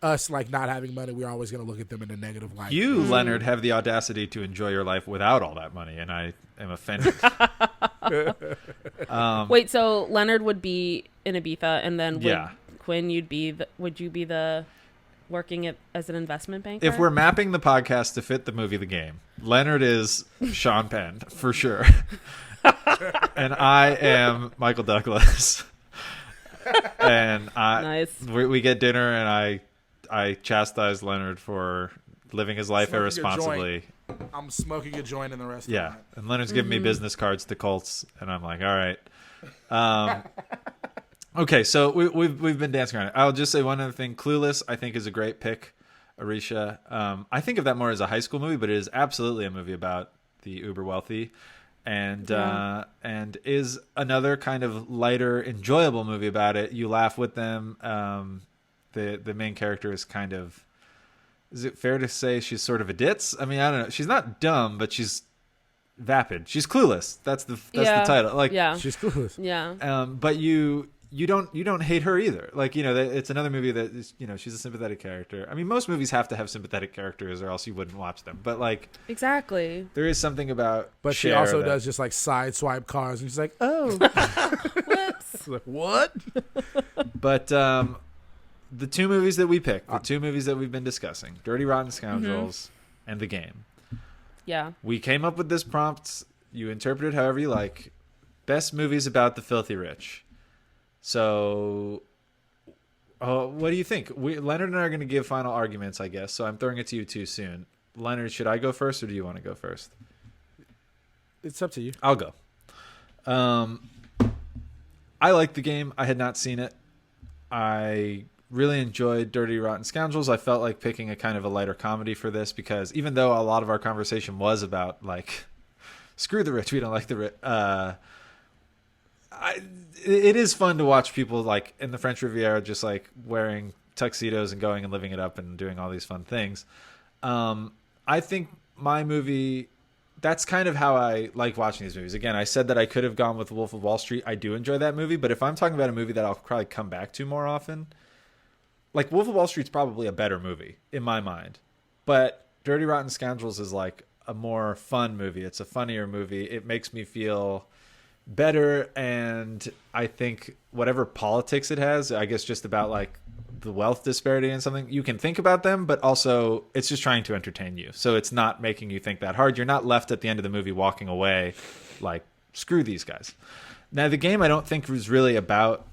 us like not having money. We're always going to look at them in a negative light. You, Leonard, have the audacity to enjoy your life without all that money, and I am offended. Wait, so Leonard would be in Ibiza, and then Yeah. Quinn, would you be the working as an investment banker? If we're mapping the podcast to fit the movie The Game, Leonard is Sean Penn, for sure. And I am Michael Douglas. And Nice. we get dinner, and I chastise Leonard for living his life Smoking a irresponsibly. I'm smoking a joint in the restaurant. Yeah, and Leonard's giving me business cards to Colts, and I'm like, all right. Okay, so we've been dancing around it. I'll just say one other thing. Clueless, I think, is a great pick, Aricia. I think of that more as a high school movie, but it is absolutely a movie about the uber wealthy. and is another kind of lighter, enjoyable movie about it. You laugh with them. The main character is kind of, is it fair to say she's sort of a ditz? I mean, I don't know. She's not dumb, but she's vapid. She's clueless. That's the title. Like, she's clueless. Yeah. But you don't hate her either. Like, it's another movie that is, she's a sympathetic character. I mean, most movies have to have sympathetic characters or else you wouldn't watch them. But like, exactly. there is something about. But she also does just like side swipe cars, and she's like, oh, Whoops. like, what? But the two movies that we picked, the two movies that we've been discussing, Dirty Rotten Scoundrels and The Game. Yeah. We came up with this prompt. You interpret it however you like. Best movies about the filthy rich. So, what do you think? Leonard and I are going to give final arguments, I guess. So I'm throwing it to you too soon. Leonard, should I go first or do you want to go first? It's up to you. I'll go. I liked The Game. I had not seen it. I really enjoyed Dirty Rotten Scoundrels. I felt like picking a kind of a lighter comedy for this because even though a lot of our conversation was about like, screw the rich, we don't like the rich. It is fun to watch people like in the French Riviera just like wearing tuxedos and going and living it up and doing all these fun things. I think my movie, that's kind of how I like watching these movies. Again, I said that I could have gone with Wolf of Wall Street. I do enjoy that movie, but if I'm talking about a movie that I'll probably come back to more often, like Wolf of Wall Street's probably a better movie in my mind, but Dirty Rotten Scoundrels is like a more fun movie. It's a funnier movie. It makes me feel better, and I think whatever politics it has, I guess just about like the wealth disparity and something, you can think about them, but also it's just trying to entertain you. So it's not making you think that hard. You're not left at the end of the movie walking away like, screw these guys. Now, The Game I don't think was really about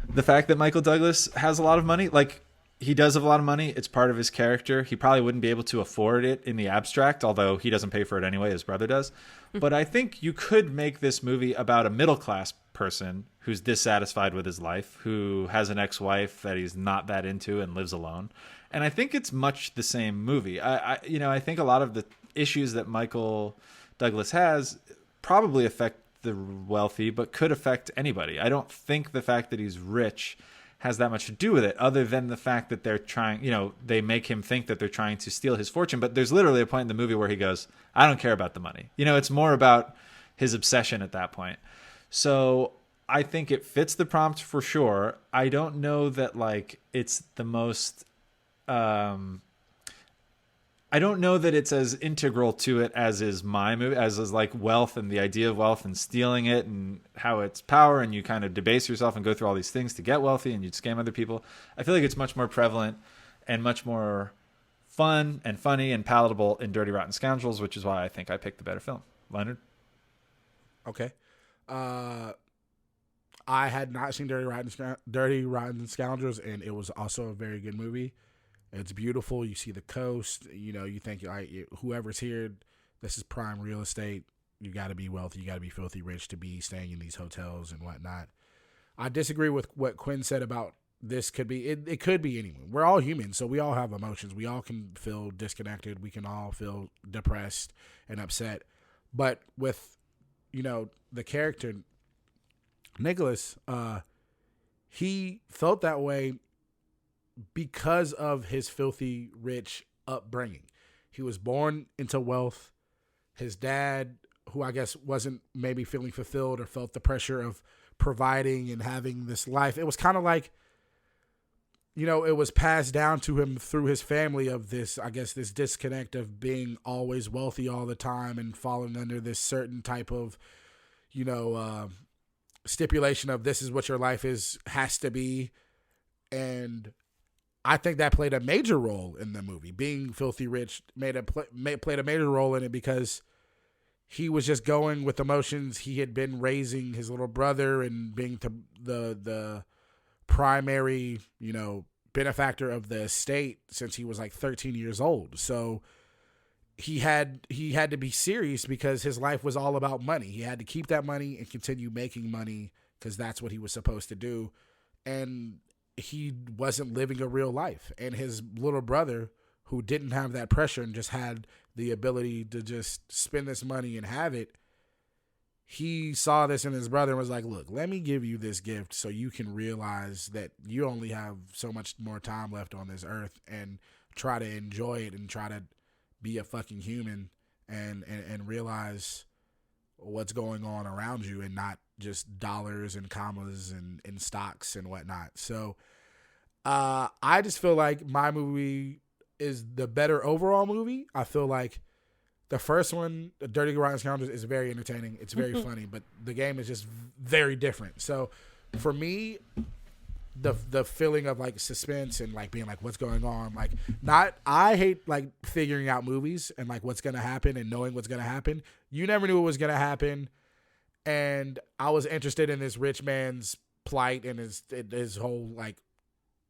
the fact that Michael Douglas has a lot of money. Like, he does have a lot of money. It's part of his character. He probably wouldn't be able to afford it in the abstract, although he doesn't pay for it anyway. His brother does. But I think you could make this movie about a middle-class person who's dissatisfied with his life, who has an ex-wife that he's not that into and lives alone. And I think it's much the same movie. I think a lot of the issues that Michael Douglas has probably affect the wealthy, but could affect anybody. I don't think the fact that he's rich has that much to do with it, other than the fact that they're trying, they make him think that they're trying to steal his fortune. But there's literally a point in the movie where he goes, I don't care about the money. It's more about his obsession at that point. So I think it fits the prompt for sure. I don't know that like it's the most, I don't know that it's as integral to it as is my movie, as is like wealth and the idea of wealth and stealing it and how it's power and you kind of debase yourself and go through all these things to get wealthy and you scam other people. I feel like it's much more prevalent and much more fun and funny and palatable in Dirty Rotten Scoundrels, which is why I think I picked the better film. Leonard? Okay. I had not seen Dirty Rotten Scoundrels, and it was also a very good movie. It's beautiful. You see the coast. You think whoever's here, this is prime real estate. You got to be wealthy. You got to be filthy rich to be staying in these hotels and whatnot. I disagree with what Quinn said about this. Could be it could be anyone. We're all human, so we all have emotions. We all can feel disconnected. We can all feel depressed and upset. But with the character Nicholas, he felt that way because of his filthy rich upbringing. He was born into wealth. His dad, who I guess wasn't maybe feeling fulfilled or felt the pressure of providing and having this life, it was kind of like, it was passed down to him through his family of this, I guess, this disconnect of being always wealthy all the time and falling under this certain type of, stipulation of this is what your life has to be. And I think that played a major role in the movie. Being filthy rich played a major role in it because he was just going with emotions. He had been raising his little brother and being the primary, benefactor of the estate since he was like 13 years old. So he had to be serious because his life was all about money. He had to keep that money and continue making money because that's what he was supposed to do. And he wasn't living a real life. And his little brother, who didn't have that pressure and just had the ability to just spend this money and have it, he saw this in his brother and was like, look, let me give you this gift so you can realize that you only have so much more time left on this earth, and try to enjoy it and try to be a fucking human and realize what's going on around you and not just dollars and commas and stocks and whatnot. So I just feel like my movie is the better overall movie. I feel like the first one, The Dirty Rotten Scoundrels, is very entertaining. It's very funny, but the game is just very different. So for me, the feeling of like suspense and like being like, what's going on? Like, I hate like figuring out movies and like what's going to happen and knowing what's going to happen. You never knew what was going to happen. And I was interested in this rich man's plight and his whole like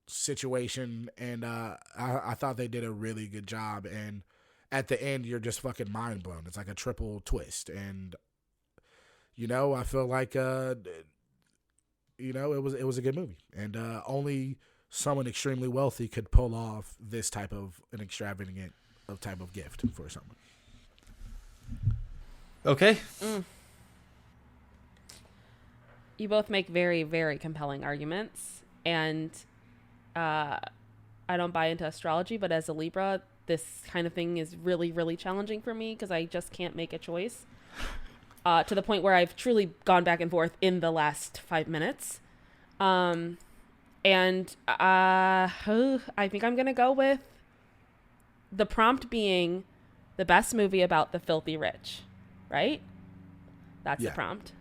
situation. And I thought they did a really good job. And at the end, you're just fucking mind blown. It's like a triple twist. And, I feel like, it was a good movie. And only someone extremely wealthy could pull off this type of an extravagant type of gift for someone. Okay. You both make very, very compelling arguments. And I don't buy into astrology, but as a Libra, this kind of thing is really, really challenging for me because I just can't make a choice. To the point where I've truly gone back and forth in the last 5 minutes. And I think I'm going to go with the prompt being the best movie about the filthy rich, right? That's the prompt.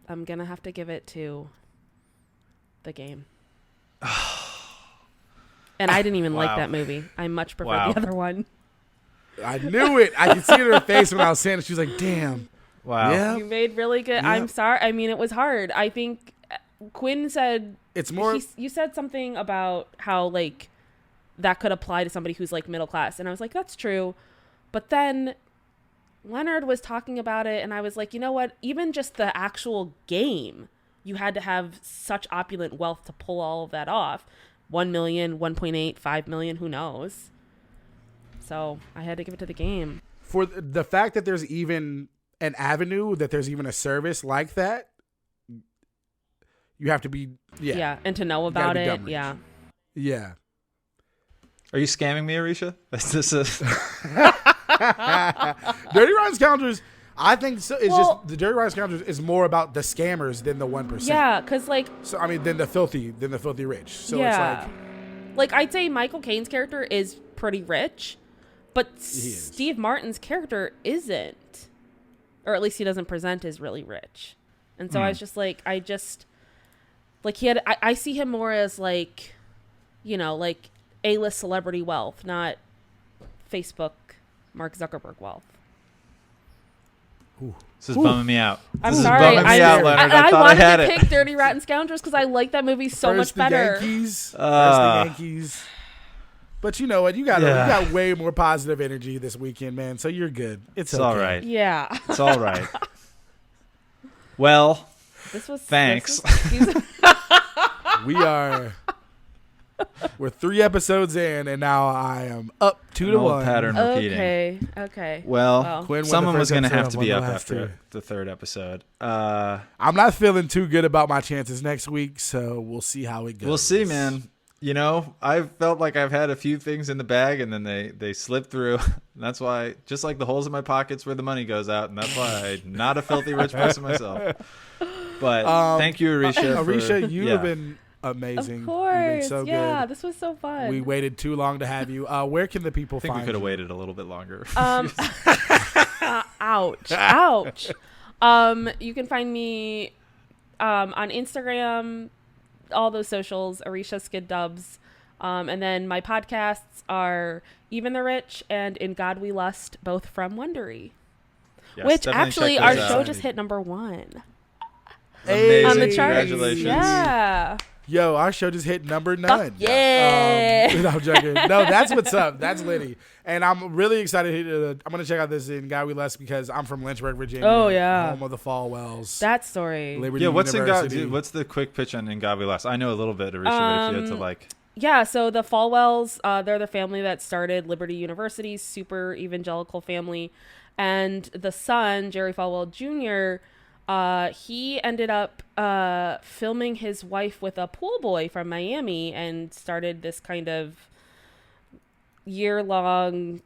I'm going to have to give it to The Game. And I didn't even like that movie. I much prefer the other one. I knew it. I could see it in her face when I was saying it. She was like, damn. Wow. Yep. You made really good. Yep. I'm sorry. I mean, it was hard. I think Quinn said it's more. You said something about how like that could apply to somebody who's like middle class. And I was like, that's true. But then Leonard was talking about it. And I was like, you know what? Even just the actual game, you had to have such opulent wealth to pull all of that off. 1 million, 1.8, 5 million, who knows? So I had to give it to The Game. For the fact that there's even an avenue, that there's even a service like that, you have to be, yeah, and to know about it, yeah. Yeah. Are you scamming me, Aricia? This is Dirty Rotten Scoundrels. I think so. It's just the Dirty Rotten Scoundrels is more about the scammers than the 1%. Yeah, because like, so I mean, than the filthy rich. So yeah. It's like I'd say Michael Caine's character is pretty rich, but Steve Martin's character isn't, or at least he doesn't present as really rich. And so I was just like, I see him more as like, like A-list celebrity wealth, not Facebook Mark Zuckerberg wealth. Ooh. This is bumming me out. I'm this sorry. Is bumming me out, Leonard. I thought wanted I had to it. pick Dirty Rotten Scoundrels because I like that movie so much better. First the Yankees. But you know what? You got way more positive energy this weekend, man. So you're good. It's okay. All right. Yeah. It's all right. Well, thanks. We're 3 episodes in, and now I am up 2-1. Pattern repeating. Okay. Well, Quinn someone was going to have to be up after the 3rd episode. I'm not feeling too good about my chances next week, so we'll see how it goes. We'll see, man. I felt like I've had a few things in the bag, and then they slipped through. And that's why, just like the holes in my pockets where the money goes out, and that's why I'm not a filthy rich person myself. But thank you, Aricia. Aricia, you have been amazing. Of course. You've been so good. This was so fun. We waited too long to have you. Where can the people find you? I think we could have waited a little bit longer. Ouch. You can find me on Instagram, all those socials, Aricia Skid-Dubs. And then my podcasts are Even the Rich and In God We Lust, both from Wondery. Yes, which actually our show just hit number 1. Amazing. On the charts. Congratulations. Yeah. Yo, our show just hit number 9. Yeah. No, I'm joking. No, that's what's up. That's Liddy. And I'm really excited. I'm going to check out this In God We Lust because I'm from Lynchburg, Virginia. Oh, yeah. Home of the Falwells. That story. Liberty what's University. what's the quick pitch on In God We Lust? I know a little bit, Aricia, but if you had to like... Yeah, so the Falwells, they're the family that started Liberty University, super evangelical family. And the son, Jerry Falwell Jr., he ended up filming his wife with a pool boy from Miami and started this kind of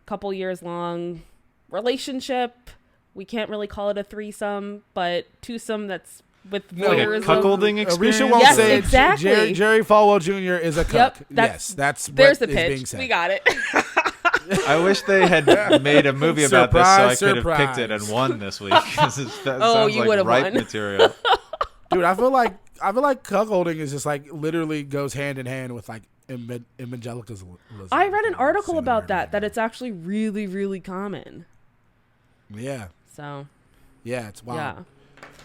couple years long relationship. We can't really call it a threesome, but twosome that's with voyeurism. Like a cuckolding experience? Aricia won't Yes, say exactly. Jerry Falwell Jr. is a cuck. Yep, that's there's what the is being pitch. said. We got it. I wish they had made a movie about this so I could have picked it Surprise. and won this week. 'Cause that Oh, sounds you like would've ripe won. material. Dude, I feel like cuckolding is just like literally goes hand in hand with like evangelicalism. I read an article about that it's actually really, really common. Yeah. So, Yeah, it's wild. yeah.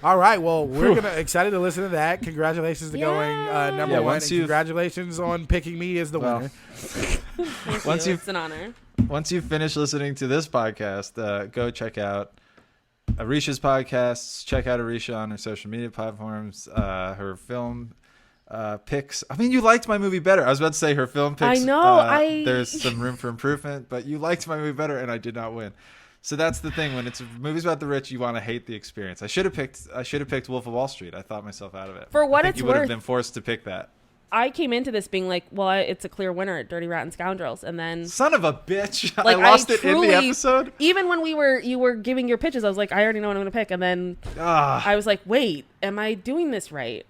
All right, well, we're excited to listen to that. Congratulations to going number Yeah, one. once And you've- congratulations on picking me as the Well, winner. Thank you. It's an honor. Once you finish listening to this podcast, go check out Aricia's podcasts. Check out Aricia on her social media platforms. Her film picks. I mean, you liked my movie better. I was about to say her film picks. I know, There's some room for improvement, but you liked my movie better, and I did not win. So that's the thing. When it's movies about the rich, you want to hate the experience. I should have picked Wolf of Wall Street. I thought myself out of it. For what I think it's you would have worth- been forced to pick that. I came into this being like, well, it's a clear winner at Dirty Rotten Scoundrels, and then Son of a bitch! like I lost it in the episode. Even when you were giving your pitches, I was like, I already know what I'm going to pick, and then I was like, wait, am I doing this right?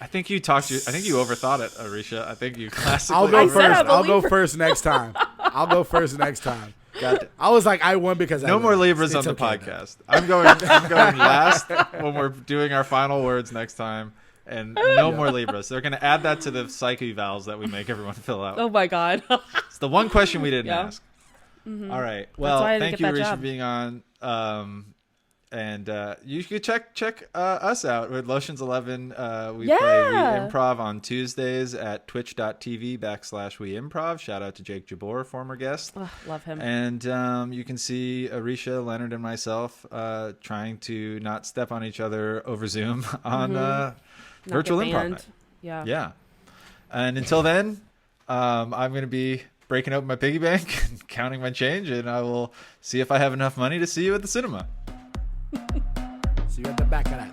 I think you overthought it, Aricia. I think you classically. I'll go I said I first. I'll go believe- first next time. I'll go first next time. Got it. I was like, I won because I No won. more Libras It's on the okay, though. podcast. I'm going last when we're doing our final words next time, and no more Libras. They're going to add that to the psych evals that we make everyone fill out. Oh my god. It's the one question we didn't Yeah. ask. All right. Well, why I didn't thank get you, that Aricia, job. for being on. And you should check us out with Lotions 11. We play We Improv on Tuesdays at twitch.tv/We Improv. Shout out to Jake Jabor, former guest. Ugh, love him. And you can see Aricia, Leonard, and myself trying to not step on each other over Zoom on Not virtual get improv banned. night. Yeah. Yeah. And until then, I'm going to be breaking open my piggy bank and counting my change, and I will see if I have enough money to see you at the cinema. See you at the back of that.